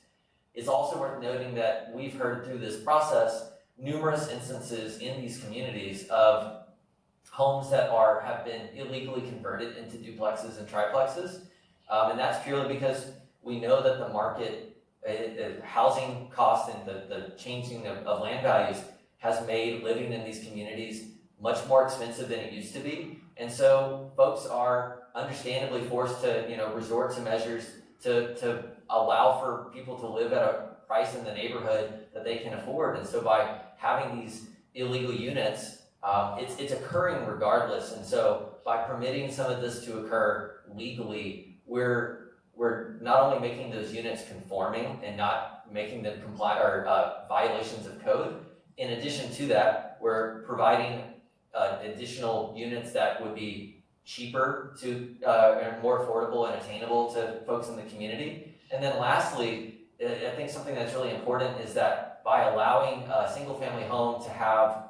It's also worth noting that we've heard through this process numerous instances in these communities of homes that have been illegally converted into duplexes and triplexes. And that's purely because we know that the market, the housing costs and the changing of land values has made living in these communities much more expensive than it used to be. And so folks are understandably forced to, you know, resort to measures to allow for people to live at a price in the neighborhood that they can afford. And so by having these illegal units, it's occurring regardless. And so by permitting some of this to occur legally, we're not only making those units conforming and not making them comply or violations of code. In addition to that, we're providing additional units that would be cheaper to and more affordable and attainable to folks in the community. And then lastly, I think something that's really important is that by allowing a single family home to have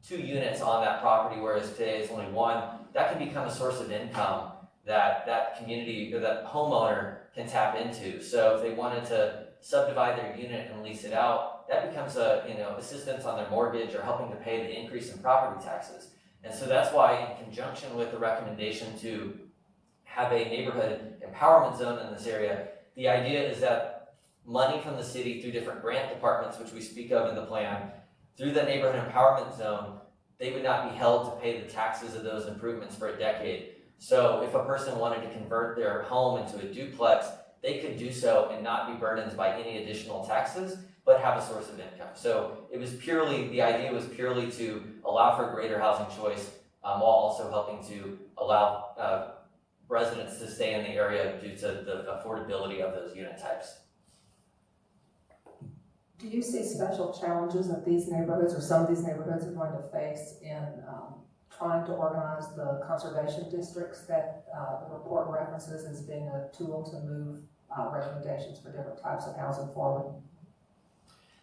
2 units on that property, whereas today it's only 1, that can become a source of income that community or that homeowner can tap into. So if they wanted to subdivide their unit and lease it out, that becomes assistance on their mortgage or helping to pay the increase in property taxes. And so that's why, in conjunction with the recommendation to have a neighborhood empowerment zone in this area, the idea is that money from the city through different grant departments, which we speak of in the plan, through the neighborhood empowerment zone, they would not be held to pay the taxes of those improvements for a decade. So if a person wanted to convert their home into a duplex, they could do so and not be burdened by any additional taxes, but have a source of income. So the idea was purely to allow for greater housing choice while also helping to allow residents to stay in the area due to the affordability of those unit types. Do you see special challenges that these neighborhoods or some of these neighborhoods are going to face in trying to organize the conservation districts that the report references as being a tool to move recommendations for different types of housing forward?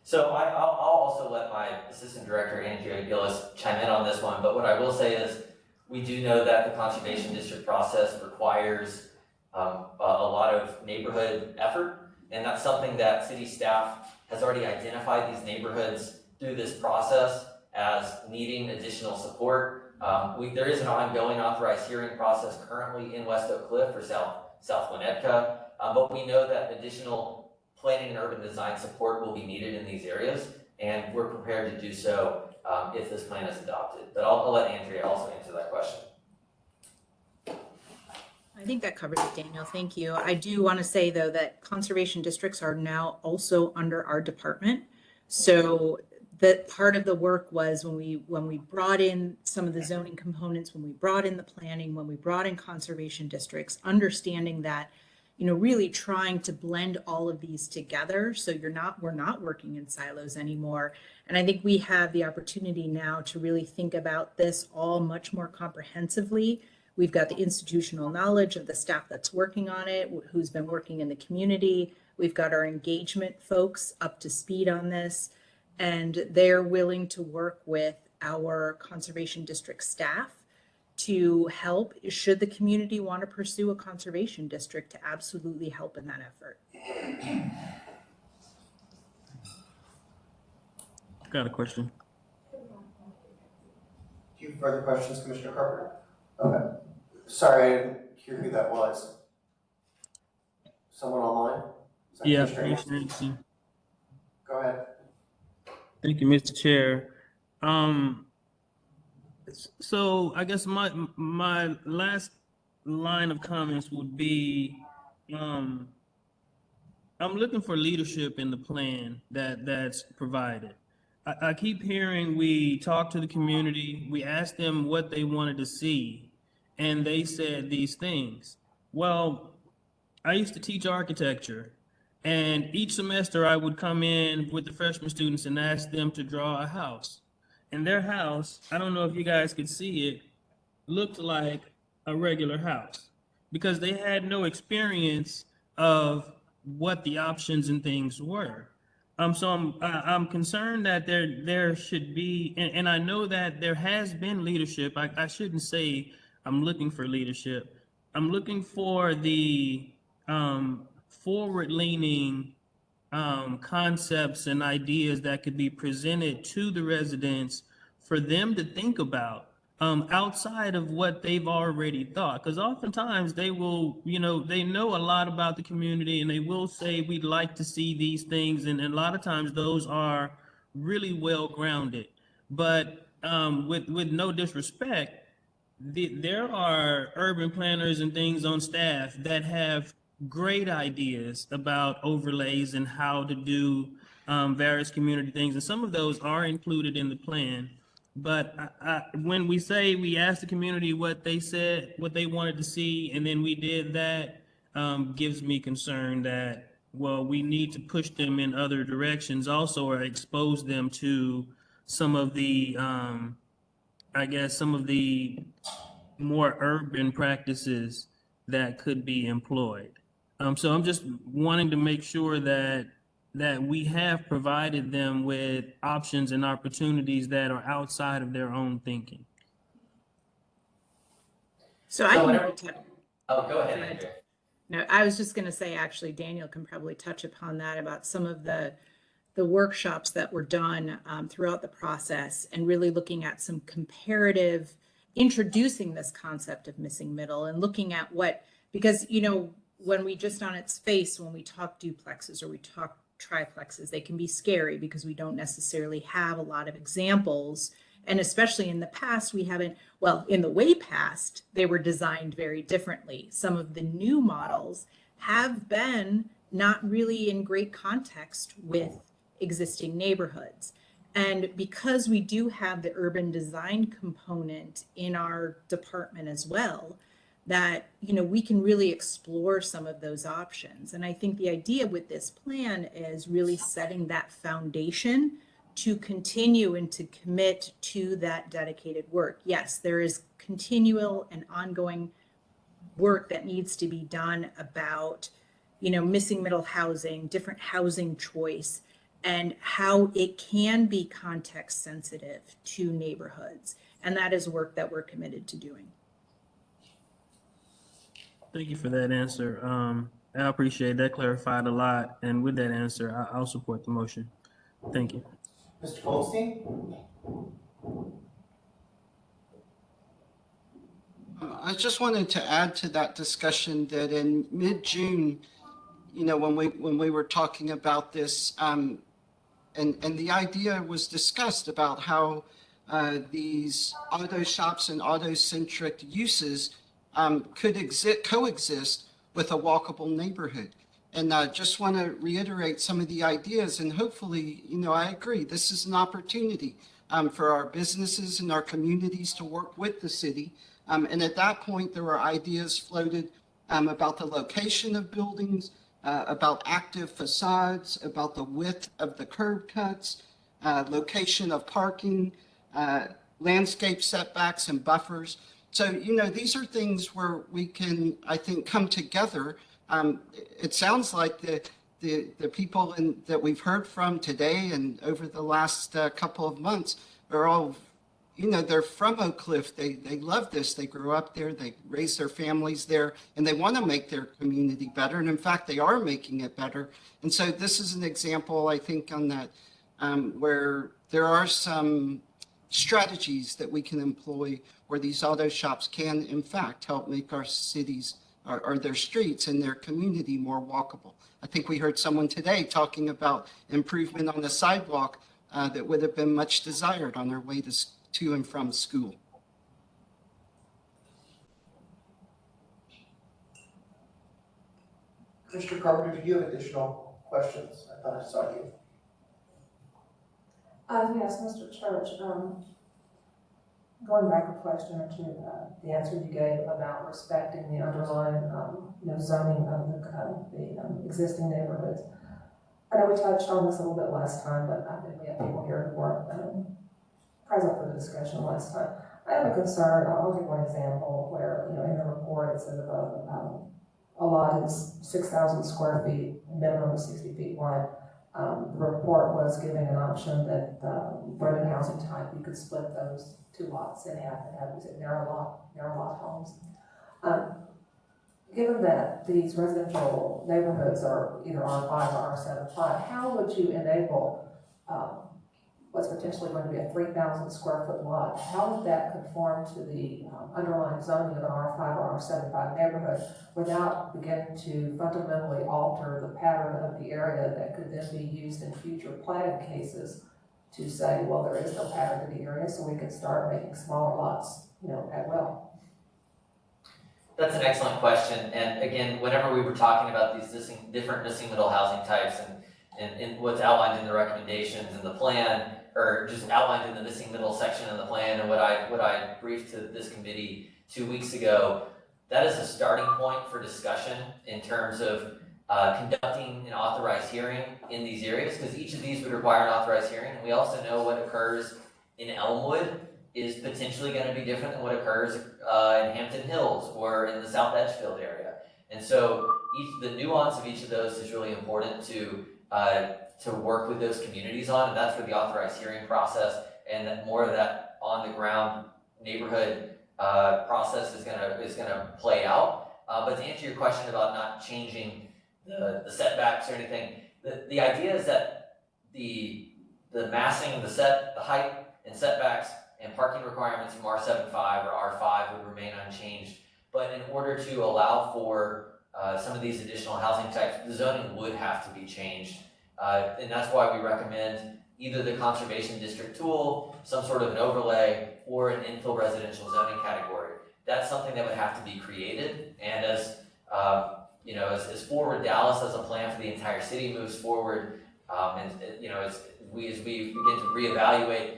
So I'll also let my assistant director, Andrea Gillis, chime in on this one, but what I will say is we do know that the conservation district process requires a lot of neighborhood effort, and that's something that city staff has already identified these neighborhoods through this process as needing additional support. There is an ongoing authorized hearing process currently in West Oakcliff for South Winnetka, but we know that additional planning and urban design support will be needed in these areas, and we're prepared to do so if this plan is adopted. But I'll let Andrea also answer that question. I think that covers it, Daniel. Thank you. I do want to say, though, that conservation districts are now also under our department. So that part of the work was when we brought in some of the zoning components, when we brought in the planning, when we brought in conservation districts, understanding that, really trying to blend all of these together. So we're not working in silos anymore. And I think we have the opportunity now to really think about this all much more comprehensively. We've got the institutional knowledge of the staff that's working on it, who's been working in the community. We've got our engagement folks up to speed on this, and they're willing to work with our conservation district staff to help, should the community want to pursue a conservation district, to absolutely help in that effort. Got a question. Do you have further questions, Commissioner Carpenter? Okay. Sorry, I didn't hear who that was. Someone online? Yeah, Commissioner Anderson? Go ahead. Thank you, Mr. Chair. So I guess my last line of comments would be, I'm looking for leadership in the plan that's provided. I keep hearing we talk to the community, we asked them what they wanted to see, and they said these things. Well, I used to teach architecture, and each semester I would come in with the freshman students and ask them to draw a house. And their house, I don't know if you guys could see it, looked like a regular house because they had no experience of what the options and things were. So I'm concerned that there should be, and I know that there has been leadership. I shouldn't say I'm looking for leadership. I'm looking for the forward-leaning concepts and ideas that could be presented to the residents for them to think about outside of what they've already thought. Because oftentimes they will, they know a lot about the community and they will say, we'd like to see these things. And a lot of times those are really well grounded. But with no disrespect, there are urban planners and things on staff that have great ideas about overlays and how to do various community things. And some of those are included in the plan. But when we say we asked the community what they said, what they wanted to see, and then we did that, gives me concern that, well, we need to push them in other directions also, or expose them to some of the, I guess, some of the more urban practices that could be employed. So I'm just wanting to make sure that we have provided them with options and opportunities that are outside of their own thinking. So I can. Oh, go ahead, Andrea. No, I was just going to say, actually, Daniel can probably touch upon that, about some of the workshops that were done throughout the process, and really looking at some comparative, introducing this concept of missing middle and looking at what, because, when we just on its face, when we talk duplexes or we talk triplexes, they can be scary because we don't necessarily have a lot of examples. And especially in the past, we haven't, well, in the way past, they were designed very differently. Some of the new models have been not really in great context with existing neighborhoods. And because we do have the urban design component in our department as well, that, we can really explore some of those options. And I think the idea with this plan is really setting that foundation to continue and to commit to that dedicated work. Yes, there is continual and ongoing work that needs to be done about, missing middle housing, different housing choice, and how it can be context sensitive to neighborhoods. And that is work that we're committed to doing. Thank you for that answer. I appreciate that, clarified a lot. And with that answer, I'll support the motion. Thank you. Mr. Goldstein? I just wanted to add to that discussion that in mid-June, when we were talking about this, and the idea was discussed about how these auto shops and auto-centric uses could coexist with a walkable neighborhood. And I just want to reiterate some of the ideas, and hopefully, I agree, this is an opportunity for our businesses and our communities to work with the city. And at that point, there were ideas floated about the location of buildings, about active facades, about the width of the curb cuts, location of parking, landscape setbacks and buffers. So, these are things where we can, I think, come together. It sounds like the people that we've heard from today and over the last couple of months are all, they're from Oakcliff. They love this. They grew up there. They raised their families there, and they want to make their community better. And in fact, they are making it better. And so this is an example, I think, on that where there are some strategies that we can employ where these auto shops can, in fact, help make our cities or their streets and their community more walkable. I think we heard someone today talking about improvement on the sidewalk that would have been much desired on their way to and from school. Commissioner Carpenter, do you have additional questions? I thought I saw you. Yes, Mr. Church, going back a question or two, the answer you gave about respecting the underlying, zoning of the existing neighborhoods. I know we touched on this a little bit last time, but I think we have people here who weren't present for the discussion last time. I have a concern. I'll give one example where, in the report it says about a lot is 6,000 square feet, minimum of 60 feet wide. The report was giving an option that for the housing type, you could split those two lots in half and have narrow lot homes. Given that these residential neighborhoods are either R5 or R75, how would you enable what's potentially going to be a 3,000 square foot lot? How would that conform to the underlying zoning of an R5 or R75 neighborhood without beginning to fundamentally alter the pattern of the area that could then be used in future planning cases to say, well, there is no pattern to the area, so we can start making smaller lots, at will? That's an excellent question. And again, whenever we were talking about these different missing middle housing types and what's outlined in the recommendations in the plan, or just outlined in the missing middle section of the plan, and what I briefed to this committee 2 weeks ago, that is a starting point for discussion in terms of conducting an authorized hearing in these areas, because each of these would require an authorized hearing. And we also know what occurs in Elmwood is potentially going to be different than what occurs in Hampton Hills or in the South Edgefield area. And so the nuance of each of those is really important to work with those communities on, and that's where the authorized hearing process and that more of that on the ground neighborhood process is gonna play out. But to answer your question about not changing the setbacks or anything, the idea is that the massing, the height and setbacks and parking requirements from R75 or R5 would remain unchanged. But in order to allow for some of these additional housing types, the zoning would have to be changed. And that's why we recommend either the conservation district tool, some sort of an overlay, or an infill residential zoning category. That's something that would have to be created. And as Forward Dallas as a plan for the entire city moves forward, as we begin to reevaluate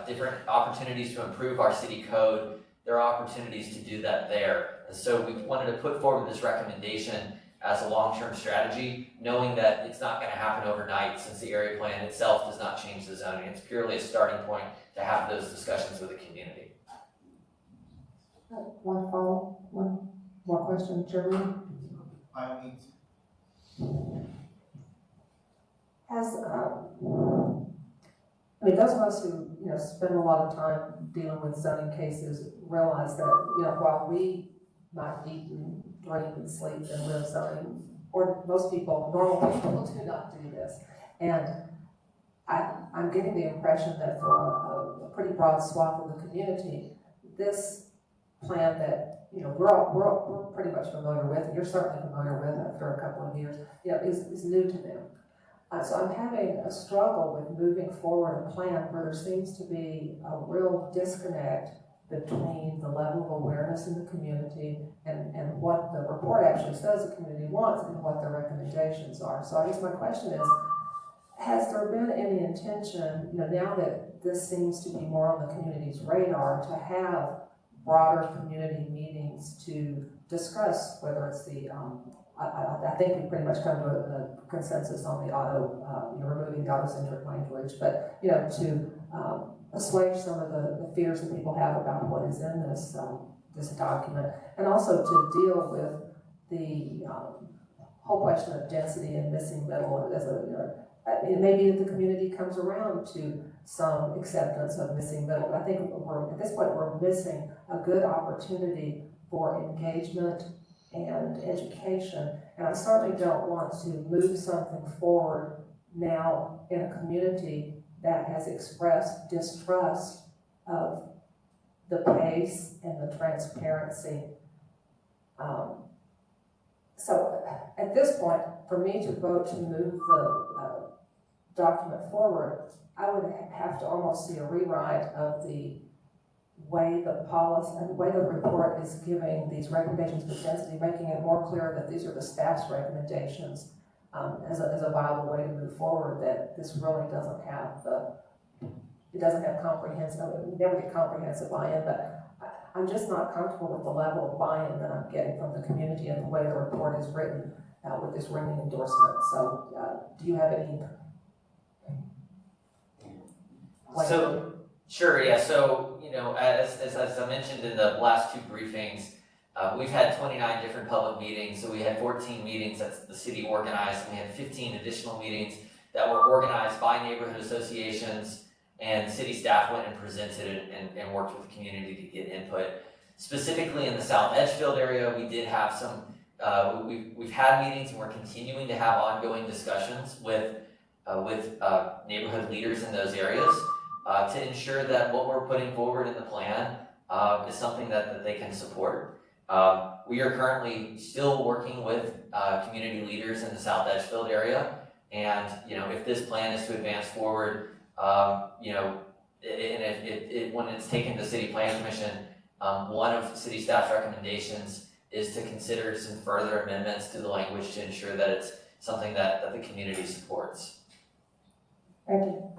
different opportunities to improve our city code, there are opportunities to do that there. And so we wanted to put forward this recommendation as a long-term strategy, knowing that it's not going to happen overnight since the area plan itself does not change the zoning. It's purely a starting point to have those discussions with the community. One more question, Jeremy? By all means. Those of us who spend a lot of time dealing with zoning cases realize that while we might eat and drink and sleep and live zoning, or most people, normal people, do not do this. And I'm getting the impression that for a pretty broad swath of the community, this plan that we're pretty much familiar with, and you're certainly familiar with after a couple of years, is new to them. So I'm having a struggle with moving forward a plan where there seems to be a real disconnect between the level of awareness in the community and what the report actually says the community wants and what the recommendations are. So I guess my question is, has there been any intention, now that this seems to be more on the community's radar, to have broader community meetings to discuss whether it's the, I think we pretty much come to a consensus on the removing the auto-centric language, but, to assuage some of the fears that people have about what is in this, this document, and also to deal with the whole question of density and missing middle as it may be that the community comes around to some acceptance of missing middle. I think at this point we're missing a good opportunity for engagement and education. And I certainly don't want to move something forward now in a community that has expressed distrust of the pace and the transparency. So at this point, for me to vote to move the document forward, I would have to almost see a rewrite of the way the policy and the way the report is giving these recommendations for density, making it more clear that these are the staff's recommendations as a viable way to move forward, that this really doesn't have comprehensive, we never get comprehensive buy-in, but I'm just not comfortable with the level of buy-in that I'm getting from the community and the way the report is written with this ringing endorsement. So do you have any? So, sure, yeah, so, as I mentioned in the last two briefings, we've had 29 different public meetings, so we had 14 meetings that the city organized, and we had 15 additional meetings that were organized by neighborhood associations, and city staff went and presented and worked with the community to get input. Specifically in the South Edgefield area, we did have some, we've had meetings and we're continuing to have ongoing discussions with neighborhood leaders in those areas to ensure that what we're putting forward in the plan is something that they can support. We are currently still working with community leaders in the South Edgefield area, and if this plan is to advance forward, and when it's taken to City Plan Commission, one of city staff's recommendations is to consider some further amendments to the language to ensure that it's something that the community supports. Thank you.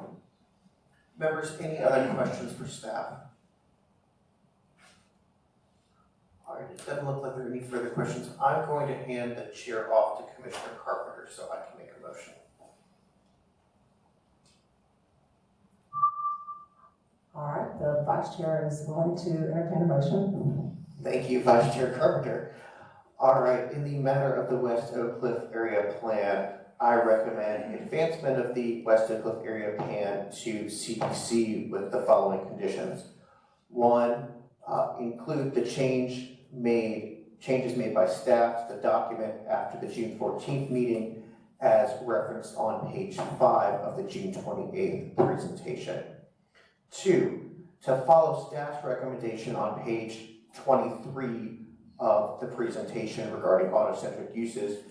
Members, any other questions for staff? All right, it doesn't look like there are any further questions. I'm going to hand the chair off to Commissioner Carpenter so I can make a motion. All right, the vice chair is willing to entertain a motion. Thank you, Vice Chair Carpenter. All right, in the matter of the West Oakcliff area plan, I recommend advancement of the West Oakcliff area plan to CDC with the following conditions. One, include the changes made by staff to the document after the June 14th meeting as referenced on page 5 of the June 28th presentation. 2, to follow staff's recommendation on page 23 of the presentation regarding auto-centric uses,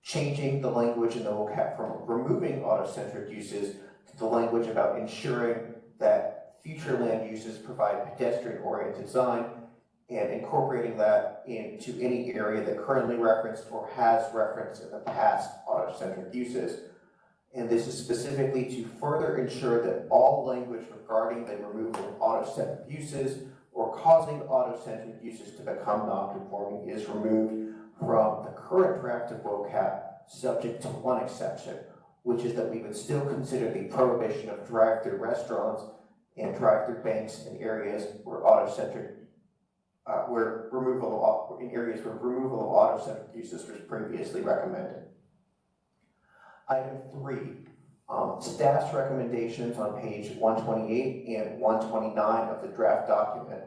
changing the language in the vocab from removing auto-centric uses to the language about ensuring that future land uses provide pedestrian-oriented design, and incorporating that into any area that currently referenced or has referenced in the past auto-centric uses. And this is specifically to further ensure that all language regarding the removal of auto-centric uses or causing auto-centric uses to become non-conforming is removed from the current draft of Vocab, subject to one exception, which is that we would still consider the prohibition of drive-through restaurants and drive-through banks in areas where auto-centric, removal of auto-centric uses was previously recommended. Item 3, staff's recommendations on page 128 and 129 of the draft document,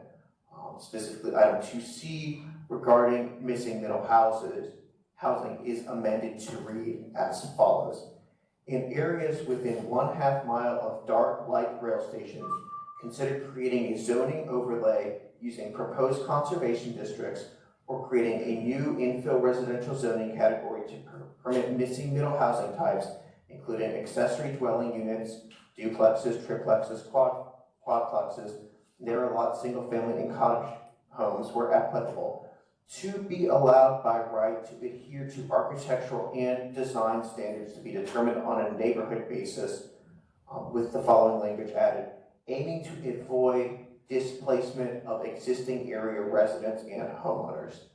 specifically item 2C regarding missing middle housing is amended to read as follows. In areas within 1/2 mile of dark light rail stations, consider creating a zoning overlay using proposed conservation districts or creating a new infill residential zoning category to permit missing middle housing types, including accessory dwelling units, duplexes, triplexes, quadplexes, narrow lot, single family, and cottage homes where applicable, to be allowed by right to adhere to architectural and design standards to be determined on a neighborhood basis, with the following language added, aiming to avoid displacement of existing area residents and homeowners.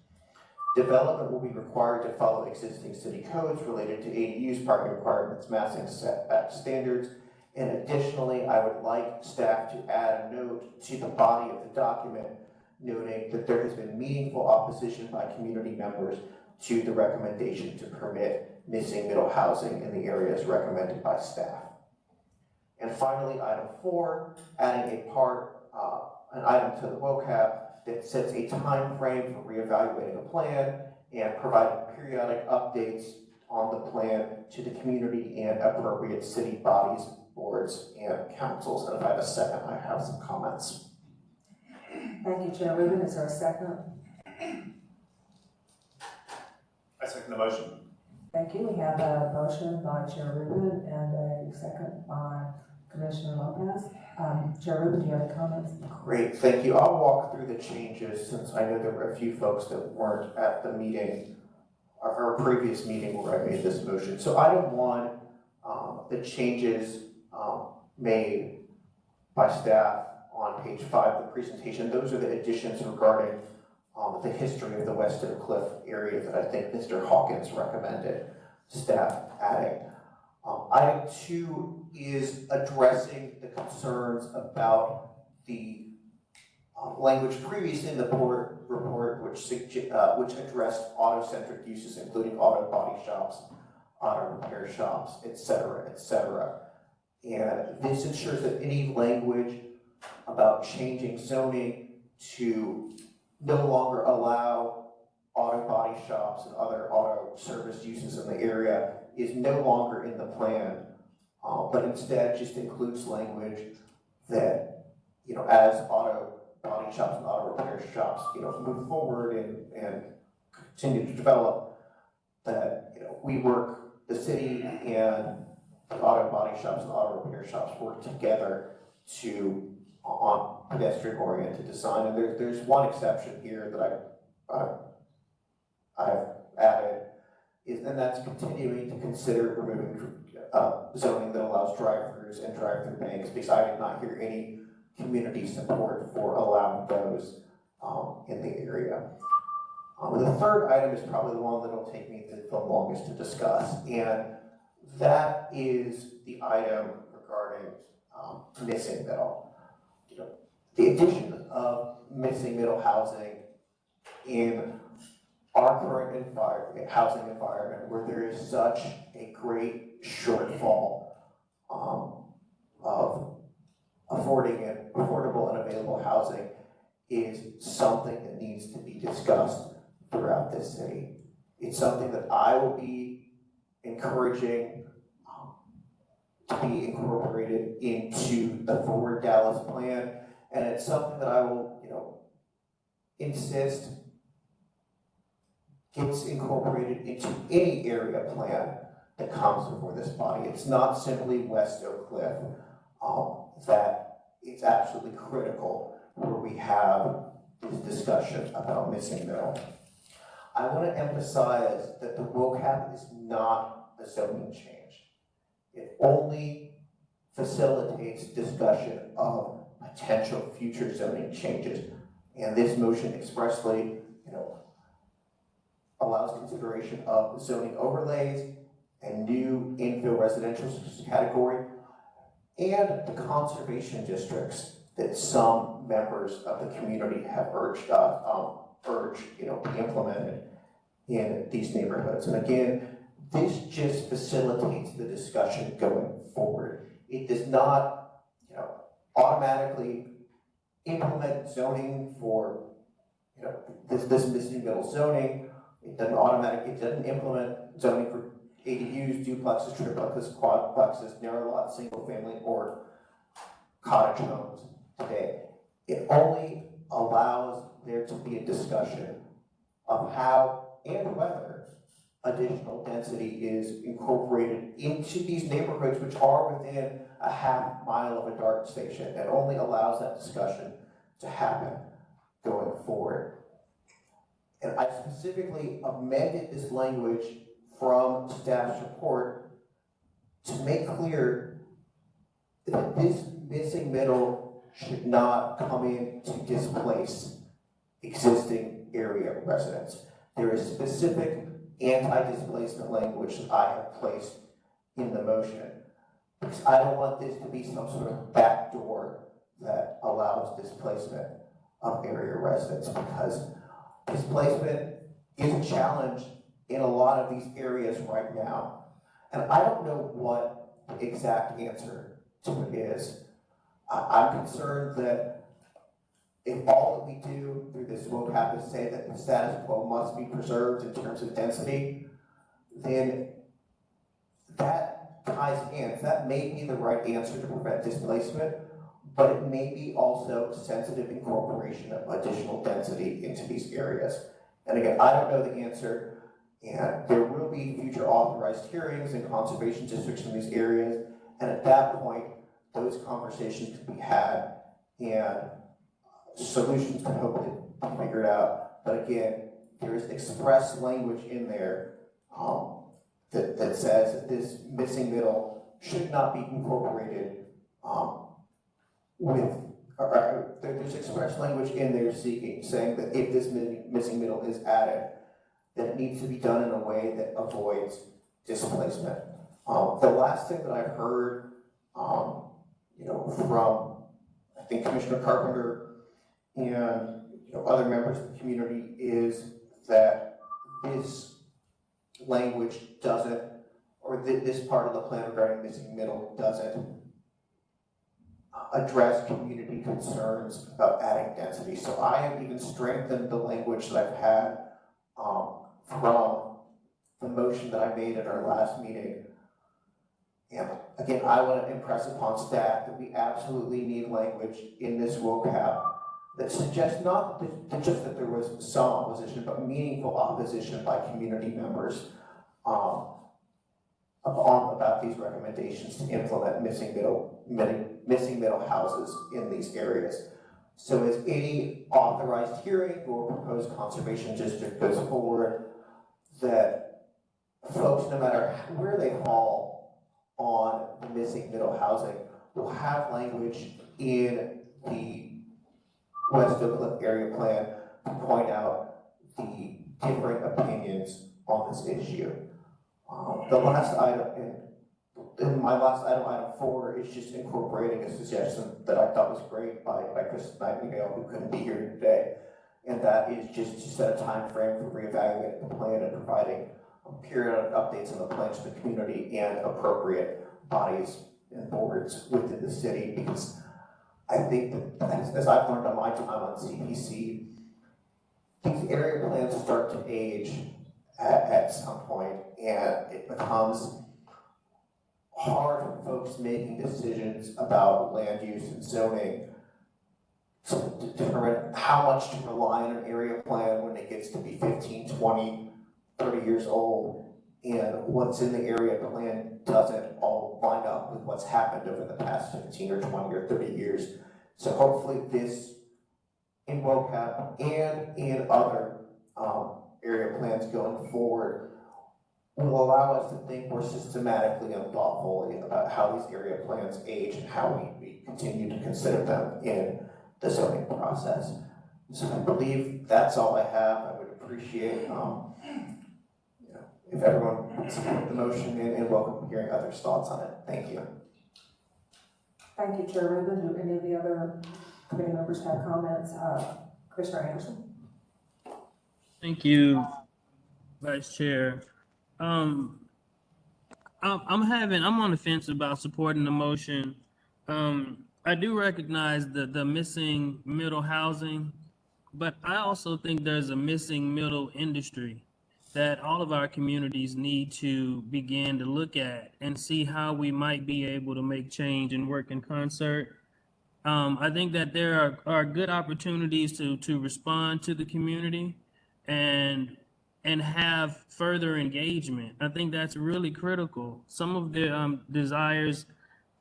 Development will be required to follow existing city codes related to ADUs, parking requirements, massing setback standards, and additionally, I would like staff to add a note to the body of the document noting that there has been meaningful opposition by community members to the recommendation to permit missing middle housing in the areas recommended by staff. And finally, item 4, adding an item to the Vocab that sets a time frame for reevaluating a plan and providing periodic updates on the plan to the community and appropriate city bodies, boards, and councils. And if I have a second, I have some comments. Thank you, Chair Rubin. Is there a second? I second the motion. Thank you. We have a motion by Chair Rubin and a second by Commissioner Lopez. Chair Rubin, do you have any comments? Great, thank you. I'll walk through the changes since I know there were a few folks that weren't at the meeting, our previous meeting where I made this motion. So item 1, the changes made by staff on page 5 of the presentation, those are the additions regarding the history of the West Oakcliff area that I think Mr. Hawkins recommended staff adding. Item 2 is addressing the concerns about the language previously in the report which addressed auto-centric uses, including auto body shops, auto repair shops, etc., etc. And this ensures that any language about changing zoning to no longer allow auto body shops and other auto service uses in the area is no longer in the plan, but instead just includes language that, as auto body shops and auto repair shops, move forward and continue to develop, that, the city and the auto body shops and auto repair shops work together on pedestrian-oriented design. And there's one exception here that I've added, and that's continuing to consider removing zoning that allows drive-throughs and drive-through banks, because I did not hear any community support for allowing those in the area. The third item is probably the one that will take me the longest to discuss, and that is the item regarding missing middle. The addition of missing middle housing in our current housing environment, where there is such a great shortfall of affordable and available housing, is something that needs to be discussed throughout this city. It's something that I will be encouraging to be incorporated into the Forward Dallas plan, and it's something that I will, insist gets incorporated into any area plan that comes before this body. It's not simply West Oakcliff, that it's absolutely critical where we have this discussion about missing middle. I want to emphasize that the Vocab is not a zoning change. It only facilitates discussion of potential future zoning changes. And this motion expressly, allows consideration of zoning overlays and new infill residential category, and the conservation districts that some members of the community have urged be implemented in these neighborhoods. And again, this just facilitates the discussion going forward. It does not, automatically implement zoning for, this missing middle zoning. It doesn't implement zoning for ADUs, duplexes, triplexes, quadplexes, narrow lot, single family, or cottage homes today. It only allows there to be a discussion of how and whether additional density is incorporated into these neighborhoods, which are within a half mile of a DART station, and only allows that discussion to happen going forward. And I specifically amended this language from staff's report to make clear that this missing middle should not come in to displace existing area residents. There is specific anti-displacement language that I have placed in the motion, because I don't want this to be some sort of backdoor that allows displacement of area residents, because displacement is a challenge in a lot of these areas right now. And I don't know what the exact answer to it is. I'm concerned that if all that we do through this vocab is say that the status quo must be preserved in terms of density, then that ties hands. That may be the right answer to prevent displacement, but it may be also sensitive incorporation of additional density into these areas. And again, I don't know the answer, and there will be future authorized hearings in conservation districts in these areas, and at that point, those conversations could be had, and solutions could hopefully be figured out. But again, there is express language in there that says that this missing middle should not be incorporated there's express language in there saying that if this missing middle is added, that it needs to be done in a way that avoids displacement. The last thing that I've heard, from I think Commissioner Carpenter and other members of the community is that this language doesn't, or this part of the plan regarding missing middle doesn't address community concerns about adding density. So I have even strengthened the language that I've had from the motion that I made at our last meeting. And again, I want to impress upon staff that we absolutely need language in this vocab that suggests not just that there was some opposition, but meaningful opposition by community members about these recommendations to implement missing middle houses in these areas. So as any authorized hearing or proposed conservation district goes forward, that folks, no matter where they fall on the missing middle housing, will have language in the West Oakcliff area plan to point out the differing opinions on this issue. The last item, and my last item, item 4, is just incorporating a suggestion that I thought was great by Chris Nightingale, who couldn't be here today, and that is just to set a time frame for reevaluating the plan and providing periodic updates on the plan to the community and appropriate bodies and boards within the city, because I think that as I've learned on my time on CPC, these area plans start to age at some point, and it becomes hard for folks making decisions about land use and zoning to determine how much to rely on an area plan when it gets to be 15, 20, 30 years old, and what's in the area plan doesn't all line up with what's happened over the past 15 or 20 or 30 years. So hopefully this, in vocab and in other area plans going forward, will allow us to think more systematically and thoughtfully about how these area plans age and how we continue to consider them in the zoning process. So I believe that's all I have. I would appreciate if everyone would support the motion and welcome hearing others' thoughts on it. Thank you. Thank you, Chair Rubin. Do any of the other committee members have comments? Commissioner Anderson? Thank you, Vice Chair. I'm on the fence about supporting the motion. I do recognize the missing middle housing, but I also think there's a missing middle industry that all of our communities need to begin to look at and see how we might be able to make change and work in concert. I think that there are good opportunities to respond to the community and have further engagement. I think that's really critical. Some of the desires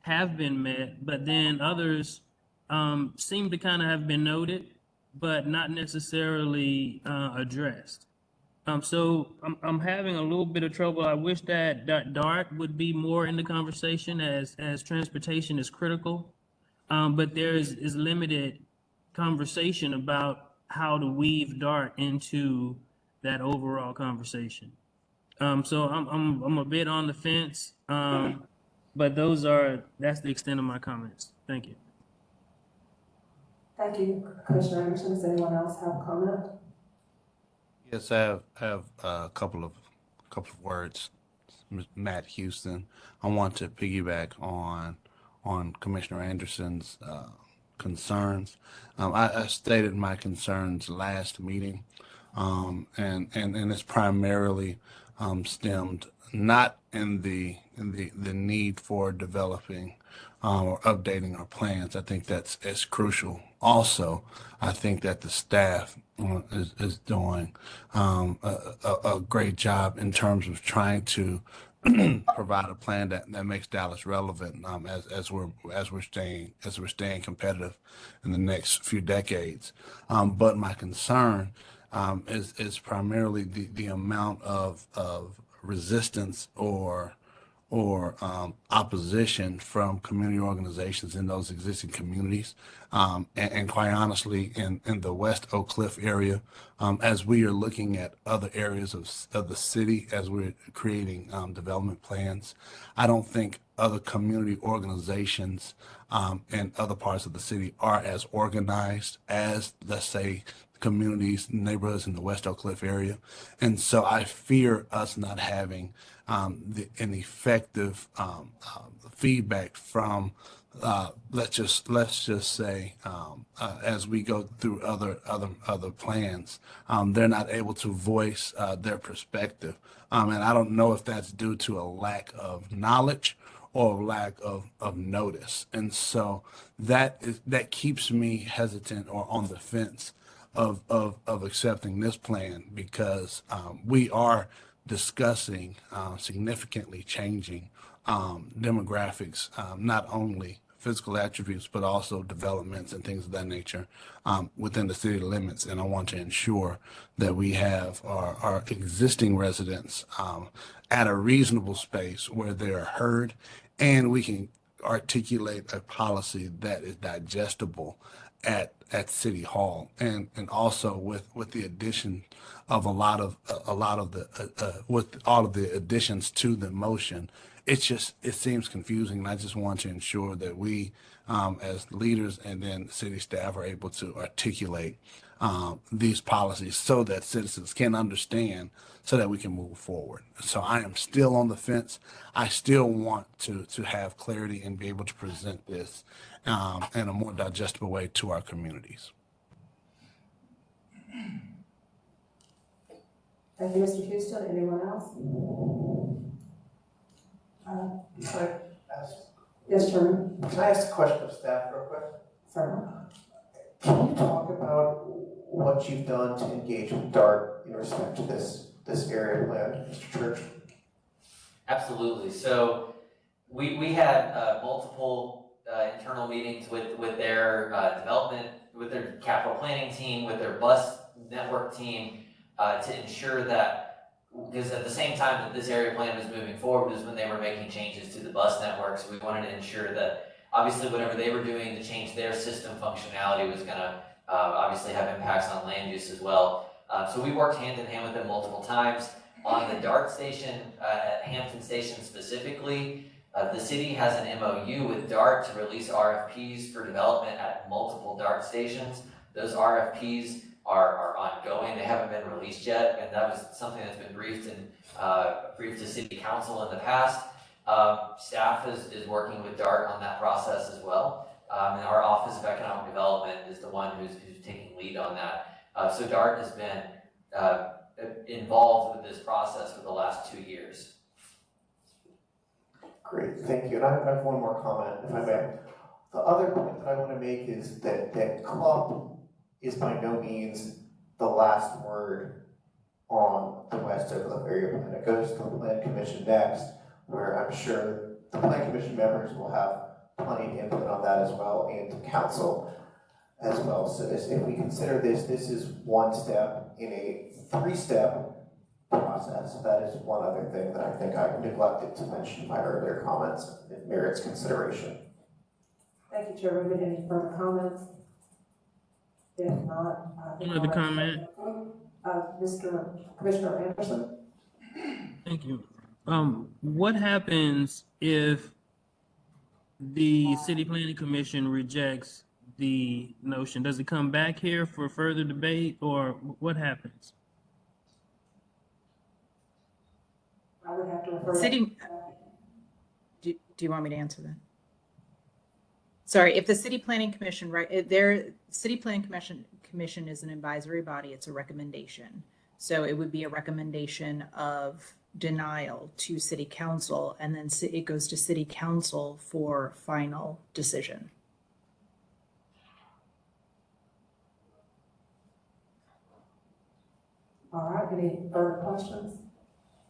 have been met, but then others seem to kind of have been noted, but not necessarily addressed. So I'm having a little bit of trouble. I wish that DART would be more in the conversation as transportation is critical. But there is limited conversation about how to weave DART into that overall conversation. So I'm a bit on the fence. But that's the extent of my comments. Thank you. Thank you, Commissioner Anderson. Does anyone else have a comment? Yes, I have a couple of words. Matt Houston. I want to piggyback on Commissioner Anderson's concerns. I stated my concerns last meeting, and it's primarily stemmed not in the need for developing or updating our plans. I think that's crucial. Also, I think that the staff is doing a great job in terms of trying to provide a plan that makes Dallas relevant as we're staying competitive in the next few decades. But my concern is primarily the amount of resistance or opposition from community organizations in those existing communities. And quite honestly, in the West Oakcliff area, as we are looking at other areas of the city, as we're creating development plans, I don't think other community organizations in other parts of the city are as organized as, let's say, communities, neighborhoods in the West Oakcliff area. And so I fear us not having an effective feedback from let's just say as we go through other plans, they're not able to voice their perspective, and I don't know if that's due to a lack of knowledge or lack of notice. And so that keeps me hesitant or on the fence of accepting this plan, because we are discussing significantly changing demographics, not only physical attributes, but also developments and things of that nature within the city limits. And I want to ensure that we have our existing residents at a reasonable space where they are heard, and we can articulate a policy that is digestible at City Hall, and also with the addition of with all of the additions to the motion, it seems confusing. And I just want to ensure that we, as leaders and then city staff, are able to articulate these policies so that citizens can understand, so that we can move forward. So I am still on the fence. I still want to have clarity and be able to present this in a more digestible way to our communities. Thank you, Mr. Houston. Anyone else? Yes, Chairman. Can I ask a question of staff real quick? Certainly. Can you talk about what you've done to engage with DART in respect to this area plan, Mr. Church? Absolutely. So we had multiple internal meetings with their development, with their capital planning team, with their bus network team, to ensure that, because at the same time that this area plan was moving forward is when they were making changes to the bus network. So we wanted to ensure that obviously whatever they were doing to change their system functionality was going to obviously have impacts on land use as well. So we worked hand in hand with them multiple times. On the DART station, at Hampton Station specifically, the city has an MOU with DART to release RFPs for development at multiple DART stations. Those RFPs are ongoing. They haven't been released yet, and that was something that's been briefed to City Council in the past. Staff is working with DART on that process as well, and our Office of Economic Development is the one who's taking lead on that. So DART has been involved with this process for the last 2 years. Great, thank you. And I have one more comment, if I may. The other point that I want to make is that CLUP is by no means the last word on the West Oakcliff area plan. It goes to the Plan Commission next, where I'm sure the Plan Commission members will have plenty of input on that as well, and to council as well. So this, if we consider this is one step in a three-step process. That is one other thing that I think I neglected to mention in my earlier comments. It merits consideration. Thank you, Chair Rubin. Any further comments? If not, Another comment. Commissioner Anderson. Thank you. What happens if the City Planning Commission rejects the notion? Does it come back here for further debate, or what happens? I would have to refer. City, do you want me to answer that? Sorry, if the City Planning Commission, right, their City Planning Commission is an advisory body, it's a recommendation. So it would be a recommendation of denial to City Council, and then it goes to City Council for final decision. All right, any further questions?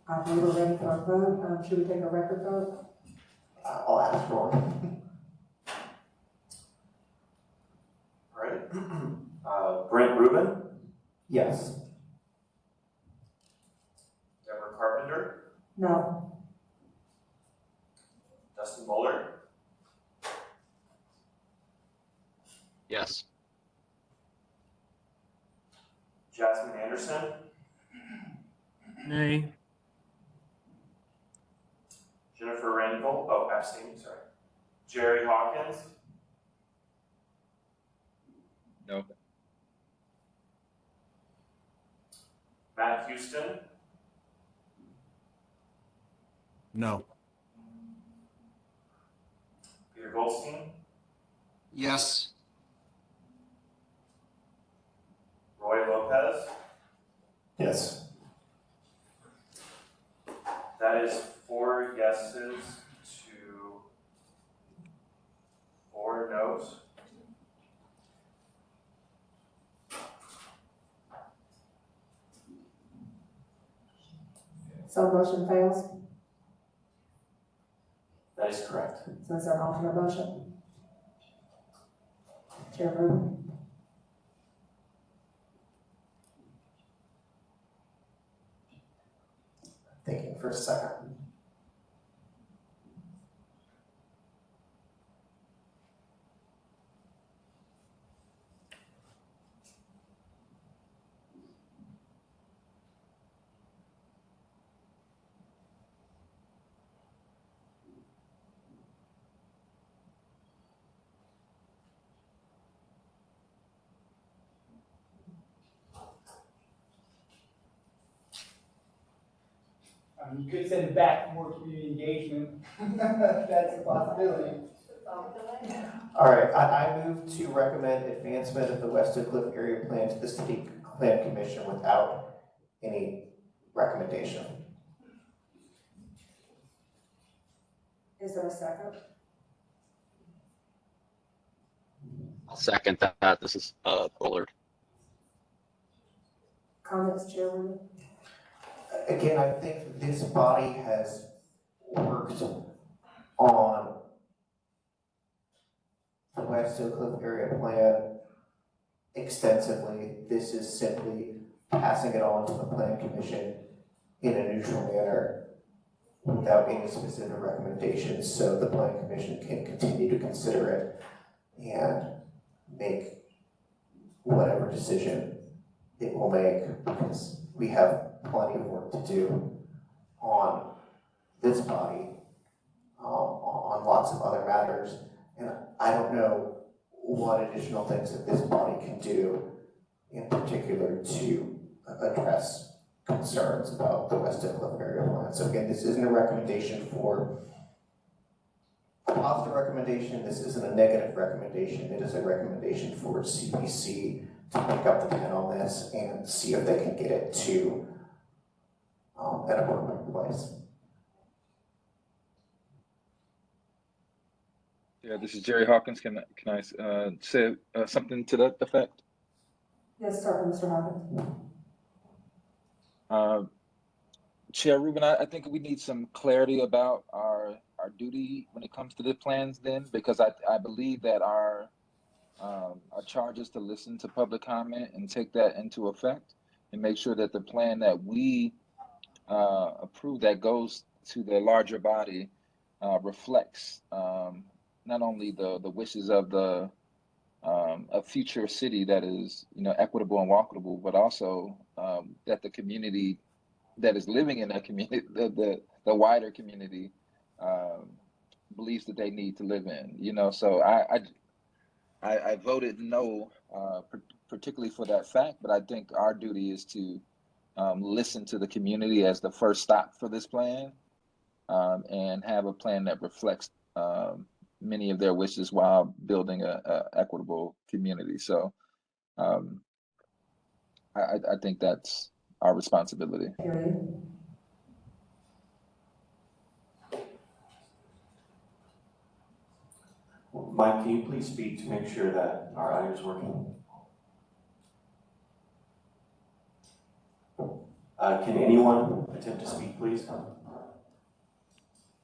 I think we're ready for a vote. Should we take a record vote? I'll ask for it. All right. Brent Rubin, Yes. Deborah Carpenter, No. Dustin Bowler, Yes. Jasmine Anderson, Nay. Jennifer Randall, abstaining, sorry. Jerry Hawkins, No. Matt Houston, No. Peter Goldstein, Yes. Roy Lopez. Yes. That is 4 yeses to 4 noes. So motion fails. That is correct. So is there an alternate motion? Chair Rubin. Thinking for a second. You could send it back for more community engagement. That's a possibility. All right, I move to recommend advancement of the West Oakcliff area plan to the City Plan Commission without any recommendation. Is there a second? I'll second that. This is Bullard. Comments, Chair Rubin? Again, I think this body has worked on the West Oakcliff area plan extensively. This is simply passing it on to the Plan Commission in a neutral manner without any specific recommendations, so the Plan Commission can continue to consider it and make whatever decision it will make, because we have plenty of work to do on this body, on lots of other matters, and I don't know what additional things that this body can do in particular to address concerns about the West Oakcliff area plan. So again, this isn't a recommendation for a positive recommendation, this isn't a negative recommendation, it is a recommendation for CBC to pick up the pen on this and see if they can get it to an appropriate place. Yeah, this is Jerry Hawkins. Can I say something to that effect? Yes, sir, Mr. Hawkins. Chair Rubin, I think we need some clarity about our duty when it comes to the plans then? Because I believe that our charge is to listen to public comment and take that into effect and make sure that the plan that we approve that goes to the larger body reflects not only the wishes of a future city that is, equitable and walkable, but also that the community that is living in that community, the wider community, believes that they need to live in. So I voted no, particularly for that fact, but I think our duty is to listen to the community as the first stop for this plan, and have a plan that reflects many of their wishes while building a equitable community. So I think that's our responsibility. Mike, can you please speak to make sure that our audio is working? Can anyone attempt to speak, please?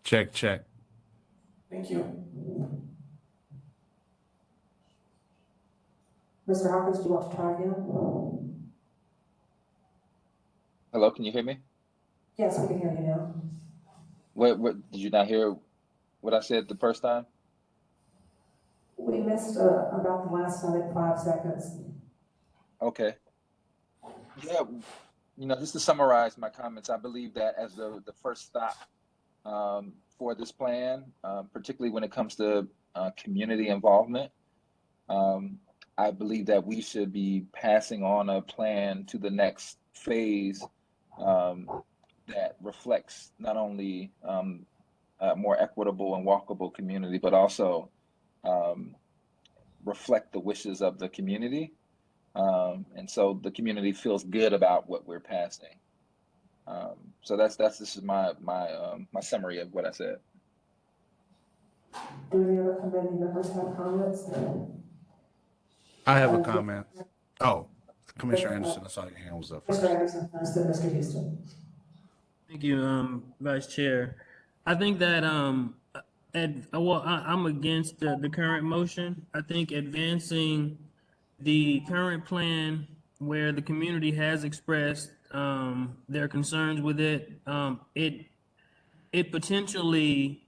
Check, check. Thank you. Mr. Hawkins, do you want to try again? Hello, can you hear me? Yes, we can hear you now. What did you not hear what I said the first time? We missed about the last, I think, 5 seconds. Okay. Yeah, just to summarize my comments, I believe that as the first stop for this plan, particularly when it comes to community involvement, I believe that we should be passing on a plan to the next phase that reflects not only a more equitable and walkable community, but also reflect the wishes of the community. And so the community feels good about what we're passing. So this is my summary of what I said. Do any other committee members have comments? I have a comment. Oh, Commissioner Anderson, I saw your hand was up first. Mr. Anderson first, then Mr. Houston. Thank you, Vice Chair. I think that I'm against the current motion. I think advancing the current plan where the community has expressed their concerns with it, it potentially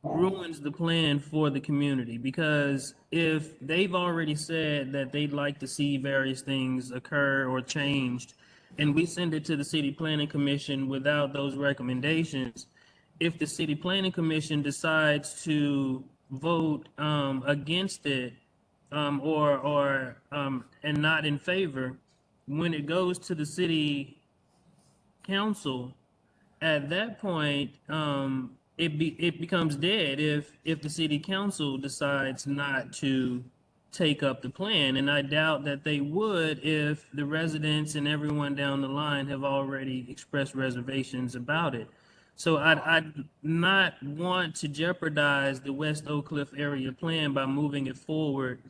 ruins the plan for the community, because if they've already said that they'd like to see various things occur or changed, and we send it to the City Planning Commission without those recommendations, if the City Planning Commission decides to vote against it or and not in favor, when it goes to the City Council, at that point, it becomes dead if the City Council decides not to take up the plan. And I doubt that they would if the residents and everyone down the line have already expressed reservations about it. So I'd not want to jeopardize the West Oakcliff area plan by moving it forward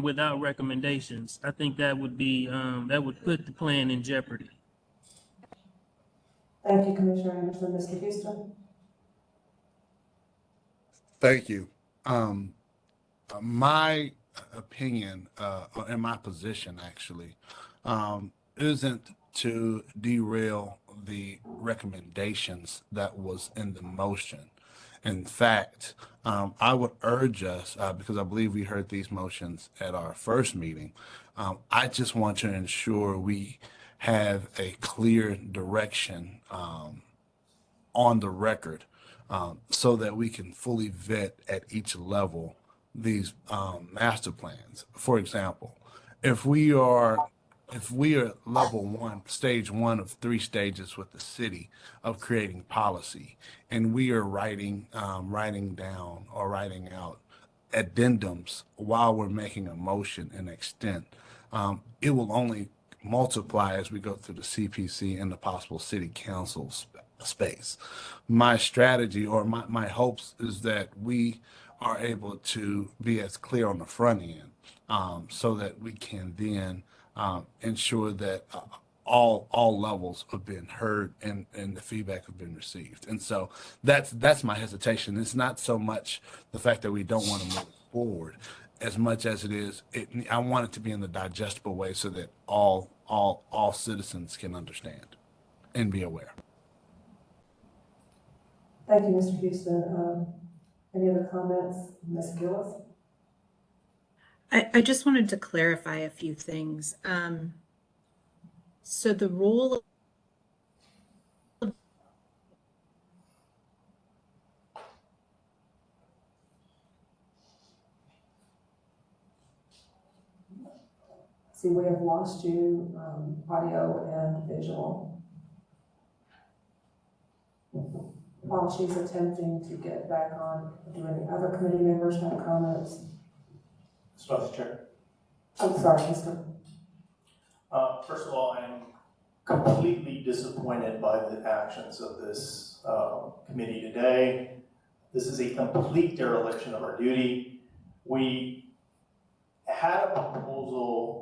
without recommendations. I think that would be that would put the plan in jeopardy. Thank you, Commissioner Anderson. Mr. Houston? Thank you. My opinion and my position actually isn't to derail the recommendations that was in the motion. In fact, I would urge us, because I believe we heard these motions at our first meeting, I just want to ensure we have a clear direction on the record so that we can fully vet at each level these master plans. For example, if we are level 1, stage 1 of 3 stages with the city of creating policy, and we are writing down or writing out addendums while we're making a motion and extent, it will only multiply as we go through the CPC and the possible city council space. My strategy or my hopes is that we are able to be as clear on the front end so that we can then ensure that all levels have been heard and the feedback have been received. And so that's my hesitation. It's not so much the fact that we don't want to move forward as much as it is, I want it to be in the digestible way so that all citizens can understand and be aware. Thank you, Mr. Houston. Any other comments? Ms. Gillis? I just wanted to clarify a few things. So the role See, we have lost you, audio and visual. While she's attempting to get back on, do any other committee members have comments? Mr. Vice Chair. I'm sorry, Mr. First of all, I'm completely disappointed by the actions of this committee today. This is a complete dereliction of our duty. We had a proposal,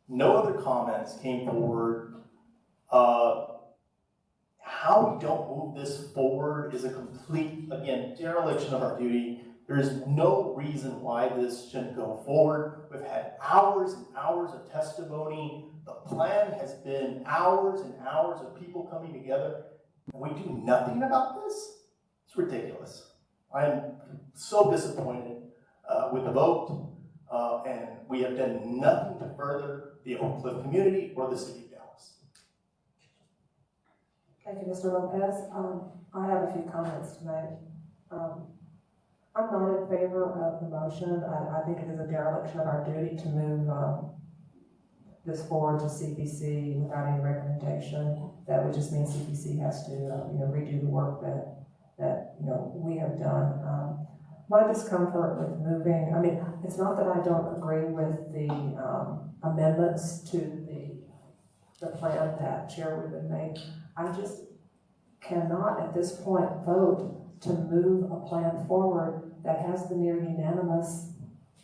no other comments came forward. How we don't move this forward is a complete, again, dereliction of our duty. There is no reason why this shouldn't go forward. We've had hours and hours of testimony. The plan has been hours and hours of people coming together, and we do nothing about this? It's ridiculous. I'm so disappointed with the vote, and we have done nothing to further the Oakcliff community or the City of Dallas. Thank you, Mr. Lopez. I have a few comments to make. I'm not in favor of the motion. I think it is a dereliction of our duty to move this forward to CPC without any recommendation. That would just mean CPC has to, redo the work that we have done. My discomfort with moving, it's not that I don't agree with the amendments to the plan that Chair Rubin made. I just cannot at this point vote to move a plan forward that has the near unanimous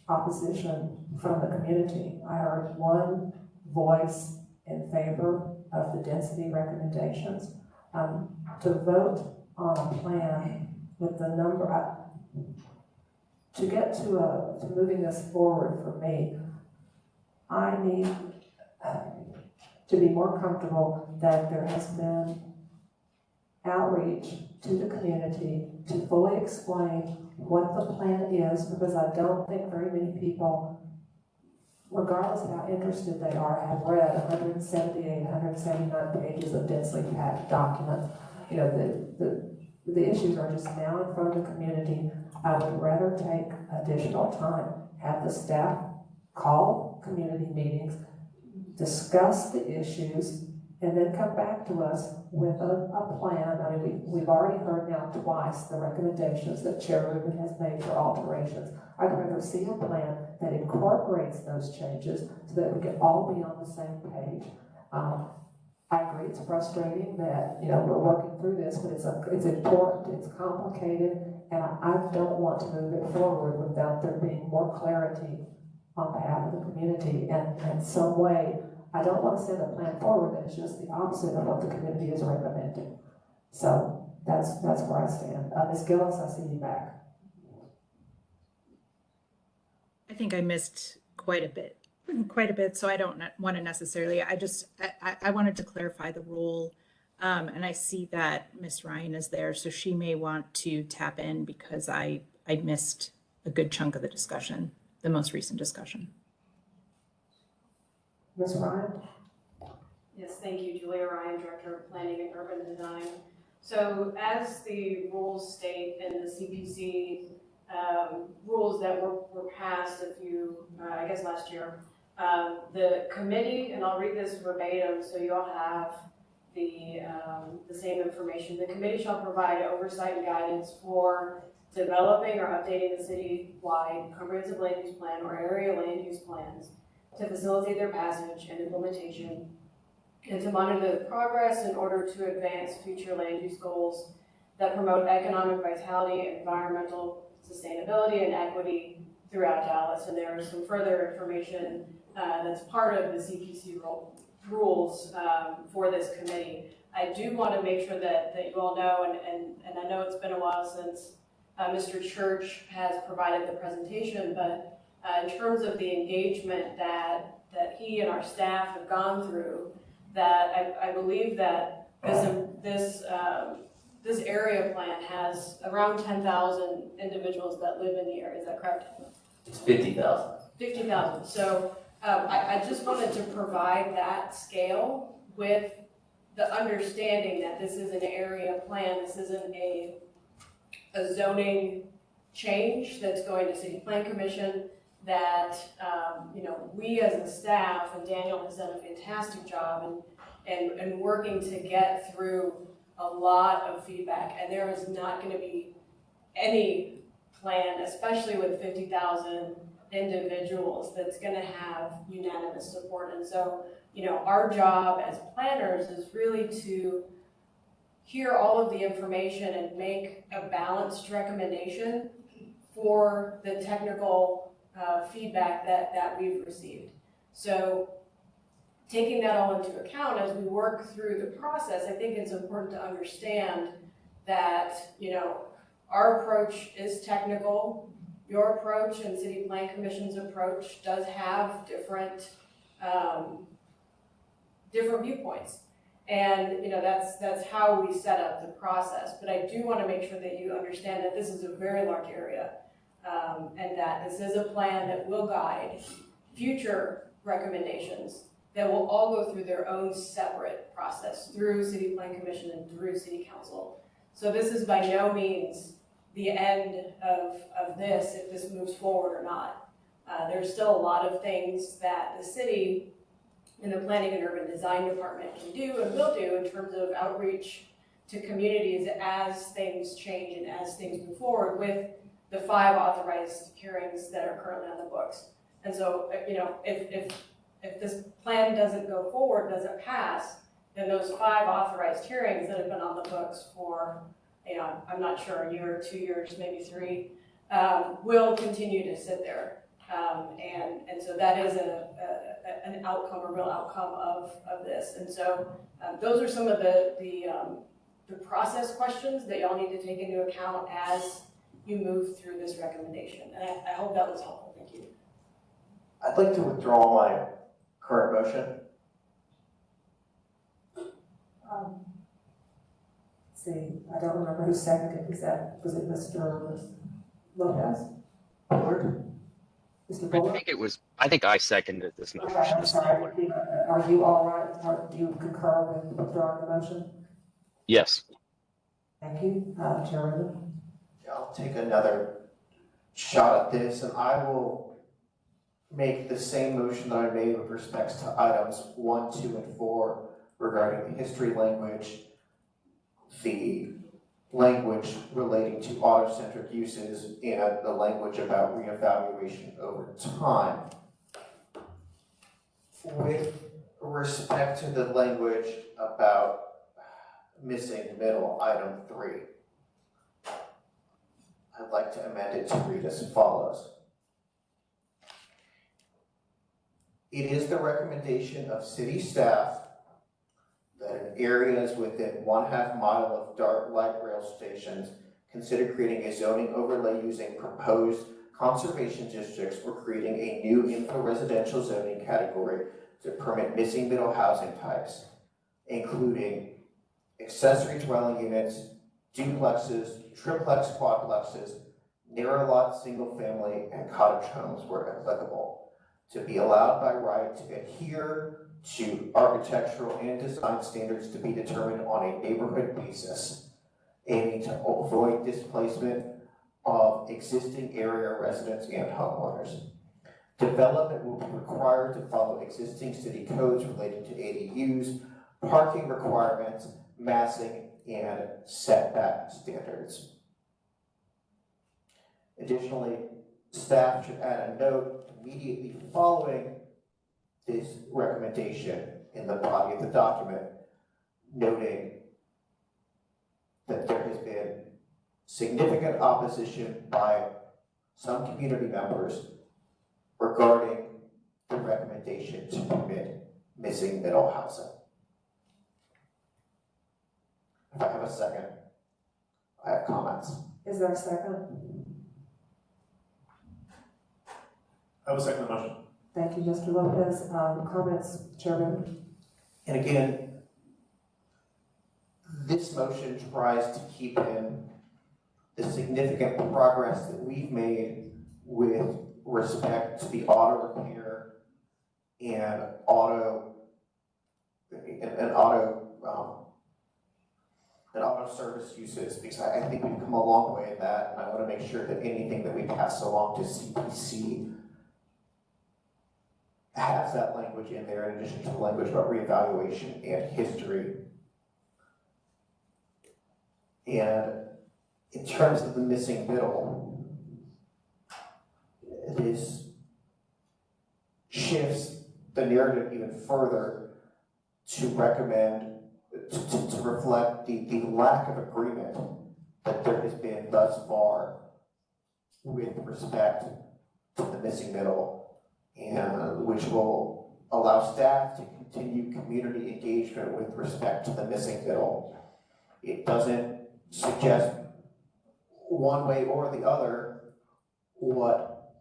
opposition from the community. I heard one voice in favor of the density recommendations. To vote on a plan with the number, to get to moving this forward for me, I need to be more comfortable that there has been outreach to the community to fully explain what the plan is, because I don't think very many people, regardless of how interested they are, have read 178, 179 pages of densely packed documents. The issues are just now in front of the community. I would rather take additional time, have the staff call community meetings, discuss the issues, and then come back to us with a plan. We've already heard now twice the recommendations that Chair Rubin has made for alterations. I'd rather see a plan that incorporates those changes so that we can all be on the same page. I agree it's frustrating that we're working through this, but it's important, it's complicated, and I don't want to move it forward without there being more clarity on behalf of the community, and in some way, I don't want to send a plan forward that is just the opposite of what the community is recommending. So that's where I stand. Ms. Gillis, I see you back. I think I missed quite a bit, so I don't want to necessarily, I wanted to clarify the rule, and I see that Ms. Ryan is there, so she may want to tap in because I missed a good chunk of the discussion, the most recent discussion. Ms. Ryan? Yes, thank you, Julia Ryan, Director of Planning and Urban Design. So as the rules state in the CPC rules that were passed I guess last year, the committee, and I'll read this verbatim so you all have the same information. The committee shall provide oversight and guidance for developing or updating the city-wide comprehensive land use plan or area land use plans to facilitate their passage and implementation, and to monitor the progress in order to advance future land use goals that promote economic vitality, environmental sustainability, and equity throughout Dallas. And there is some further information that's part of the CPC rules for this committee. I do want to make sure that you all know, and I know it's been a while since Mr. Church has provided the presentation, but in terms of the engagement that he and our staff have gone through, that I believe that this area plan has around 10,000 individuals that live in the area. Is that correct? It's 50,000. 50,000. So I just wanted to provide that scale with the understanding that this is an area plan. This isn't a zoning change that's going to City Plan Commission, that we as a staff, and Daniel has done a fantastic job and working to get through a lot of feedback, and there is not going to be any plan, especially with 50,000 individuals, that's going to have unanimous support. And so, our job as planners is really to hear all of the information and make a balanced recommendation for the technical feedback that we've received. So taking that all into account as we work through the process, I think it's important to understand that, our approach is technical. Your approach and City Plan Commission's approach does have different viewpoints. And that's how we set up the process. But I do want to make sure that you understand that this is a very large area, and that this is a plan that will guide future recommendations that will all go through their own separate process through City Plan Commission and through City Council. So this is by no means the end of this, if this moves forward or not. There's still a lot of things that the city and the Planning and Urban Design Department can do and will do in terms of outreach to communities as things change and as things move forward with the 5 authorized hearings that are currently on the books. And so, if this plan doesn't go forward, doesn't pass, then those 5 authorized hearings that have been on the books for, I'm not sure, a year or 2 years, maybe 3, will continue to sit there. And so that is an outcome, a real outcome of this. And so those are some of the process questions that y'all need to take into account as you move through this recommendation. And I hope that was helpful. Thank you. I'd like to withdraw my current motion. See, I don't remember who seconded. Was it Mr. Lopez? Bullard? Mr. Bullard? I think I seconded this motion. Okay, I'm sorry. Are you all right? Do you concur with withdrawing the motion? Yes. Thank you. Chairman? I'll take another shot at this, and I will make the same motion that I made with respect to items 1, 2, and 4 regarding the history language, the language relating to auto-centric uses, and the language about reevaluation over time. With respect to the language about missing middle, item 3, I'd like to amend it to read as follows. It is the recommendation of city staff that in areas within 1/2 mile of dark light rail stations, consider creating a zoning overlay using proposed conservation districts or creating a new info-residential zoning category to permit missing middle housing types, including accessory dwelling units, duplexes, triplex quadplexes, narrow lot single family, and cottage homes where applicable, to be allowed by right to adhere to architectural and design standards to be determined on a neighborhood basis, aiming to avoid displacement of existing area residents and homeowners. Development will be required to follow existing city codes relating to ADUs, parking requirements, massing, and setback standards. Additionally, staff should add a note immediately following this recommendation in the body of the document, noting that there has been significant opposition by some community members regarding the recommendation to permit missing middle housing. If I have a second, I have comments. Is there a second? I will second the motion. Thank you, Mr. Lopez. Comments, Chairman? And again, this motion tries to keep in the significant progress that we've made with respect to the auto repair and auto service uses, because I think we've come a long way in that, and I want to make sure that anything that we pass along to CPC has that language in there, in addition to the language about reevaluation and history. And in terms of the missing middle, this shifts the narrative even further to recommend, to reflect the lack of agreement that there has been thus far with respect to the missing middle, and which will allow staff to continue community engagement with respect to the missing middle. It doesn't suggest one way or the other what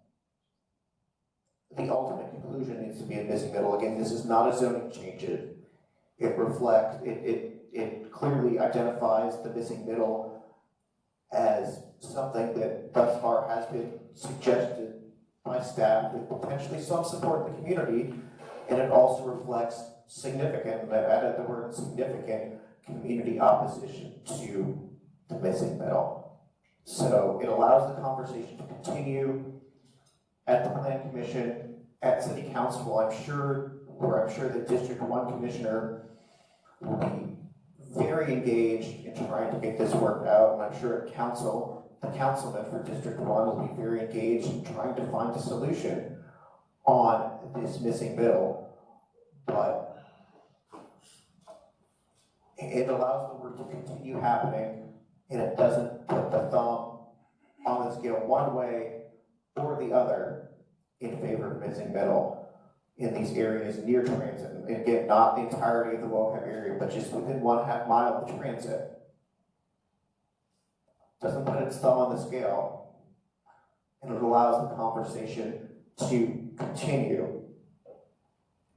the ultimate conclusion needs to be in missing middle. Again, this is not a zoning change. It reflects, it clearly identifies the missing middle as something that thus far has been suggested by staff with potentially some support in the community, and it also reflects significant, and I've added the word significant, community opposition to the missing middle. So it allows the conversation to continue at the Plan Commission, at City Council. I'm sure the District 1 Commissioner will be very engaged in trying to get this worked out, and I'm sure at Council, the councilman for District 1 will be very engaged in trying to find a solution on this missing middle. But it allows the work to continue happening, and it doesn't put the thumb on the scale one way or the other in favor of missing middle in these areas near transit. And again, not the entirety of the Vocab area, but just within 1/2 mile of transit. Doesn't put its thumb on the scale, and it allows the conversation to continue.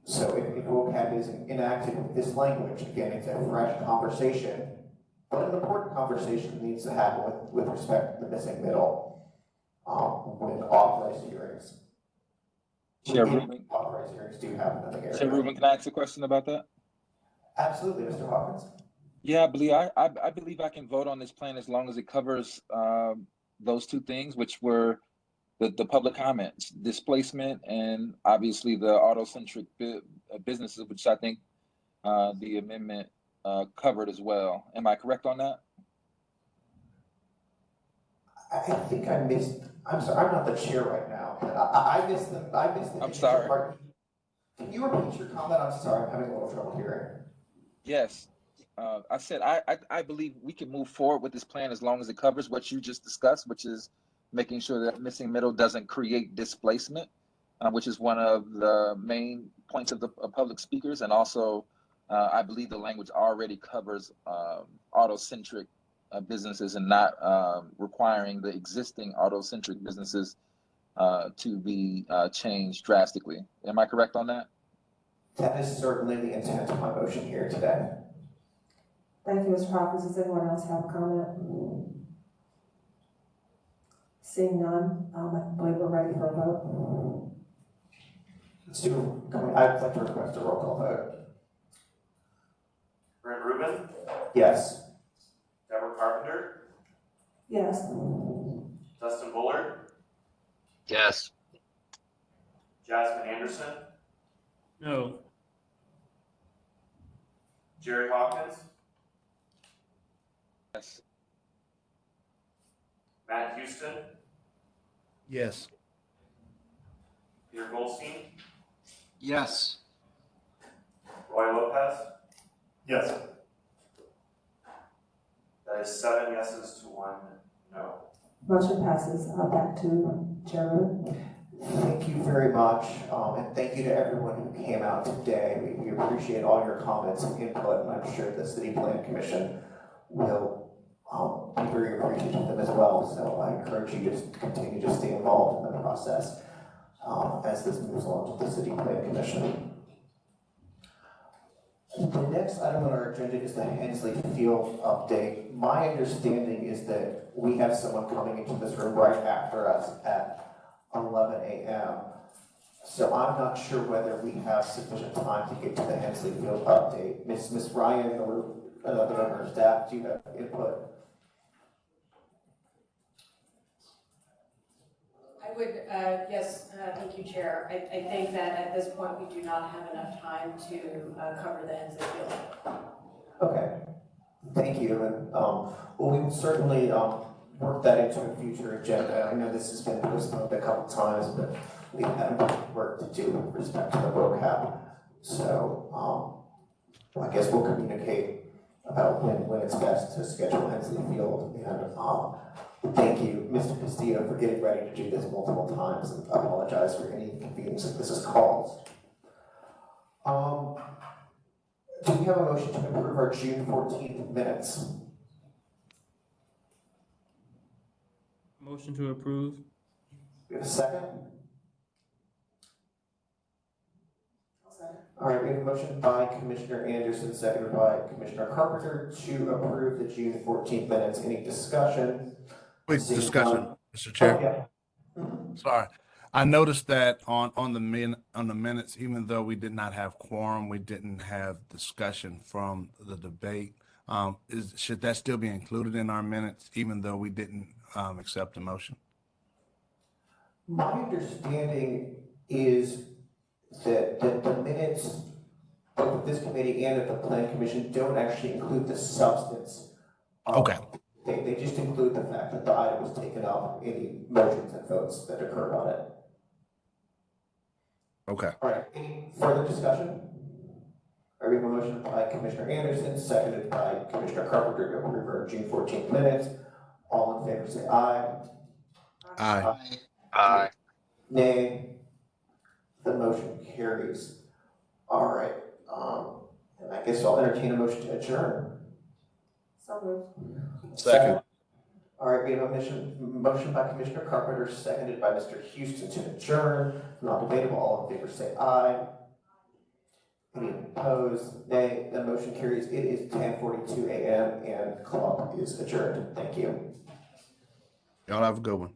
So if Vocab is enacted with this language, again, it's a fresh conversation, but an important conversation that needs to happen with respect to the missing middle when authorized hearings. Chair Rubin. Authorized hearings do happen in the area. Chair Rubin, can I ask a question about that? Absolutely, Mr. Hawkins. Yeah, I believe I can vote on this plan as long as it covers those two things, which were the public comments, displacement, and obviously the auto-centric businesses, which I think the amendment covered as well. Am I correct on that? I think I missed. I'm sorry, I'm not the chair right now. I missed the. I'm sorry. Part. Can you repeat your comment? I'm sorry, I'm having a little trouble hearing. Yes. I said I believe we can move forward with this plan as long as it covers what you just discussed, which is making sure that missing middle doesn't create displacement, which is one of the main points of the public speakers. And also, I believe the language already covers auto-centric businesses and not requiring the existing auto-centric businesses to be changed drastically. Am I correct on that? That is certainly the intent of my motion here today. Thank you, Mr. Hawkins. Does anyone else have a comment? Seeing none, I believe we're ready for a vote. Let's do. I'd like to request a roll call vote. Brent Rubin? Yes. Deborah Carpenter? Yes. Dustin Bullard? Yes. Jasmine Anderson? No. Jerry Hawkins? Yes. Matt Houston? Yes. Peter Goldstein? Yes. Roy Lopez? Yes. That is 7 yeses to 1 no. Motion passes. Back to Chairman. Thank you very much, and thank you to everyone who came out today. We appreciate all your comments and input, and I'm sure the City Plan Commission will be very appreciative of them as well. So I encourage you to continue to stay involved in the process as this moves along to the City Plan Commission. The next item on our agenda is the Hensley Field update. My understanding is that we have someone coming into this room right after us at 11 a.m. So I'm not sure whether we have sufficient time to get to the Hensley Field update. Miss Ryan or another member of staff, do you have input? I would, yes, thank you, Chair. I think that at this point, we do not have enough time to cover the Hensley Field. Okay, thank you. And well, we will certainly work that into a future agenda. I know this has been postponed a couple times, but we have work to do with respect to the Vocab. So I guess we'll communicate about when it's best to schedule Hensley Field. And thank you, Mr. Castillo, for getting ready to do this multiple times. And I apologize for any inconvenience that this has caused. Do we have a motion to approve our June 14th minutes? Motion to approve. We have a second? All right, we have a motion by Commissioner Anderson, seconded by Commissioner Carpenter to approve the June 14th minutes. Any discussion? Quick discussion, Mr. Chair. Oh, yeah. Sorry. I noticed that on the minutes, even though we did not have quorum, we didn't have discussion from the debate. Should that still be included in our minutes, even though we didn't accept the motion? My understanding is that the minutes both of this committee and of the Plan Commission don't actually include the substance. Okay. They just include the fact that the item was taken up, any motions and votes that occurred on it. Okay. All right, any further discussion? I have a motion by Commissioner Anderson, seconded by Commissioner Carpenter to approve our June 14th minutes. All in favor say aye. Aye. Aye. Nay. The motion carries. All right, and I guess I'll entertain a motion to adjourn. So moved. Second. All right, we have a motion by Commissioner Carpenter, seconded by Mr. Houston to adjourn. Not debatable. All in favor say aye. Any opposed? Nay. The motion carries. It is 10:42 a.m. and club is adjourned. Thank you. Y'all have a good one.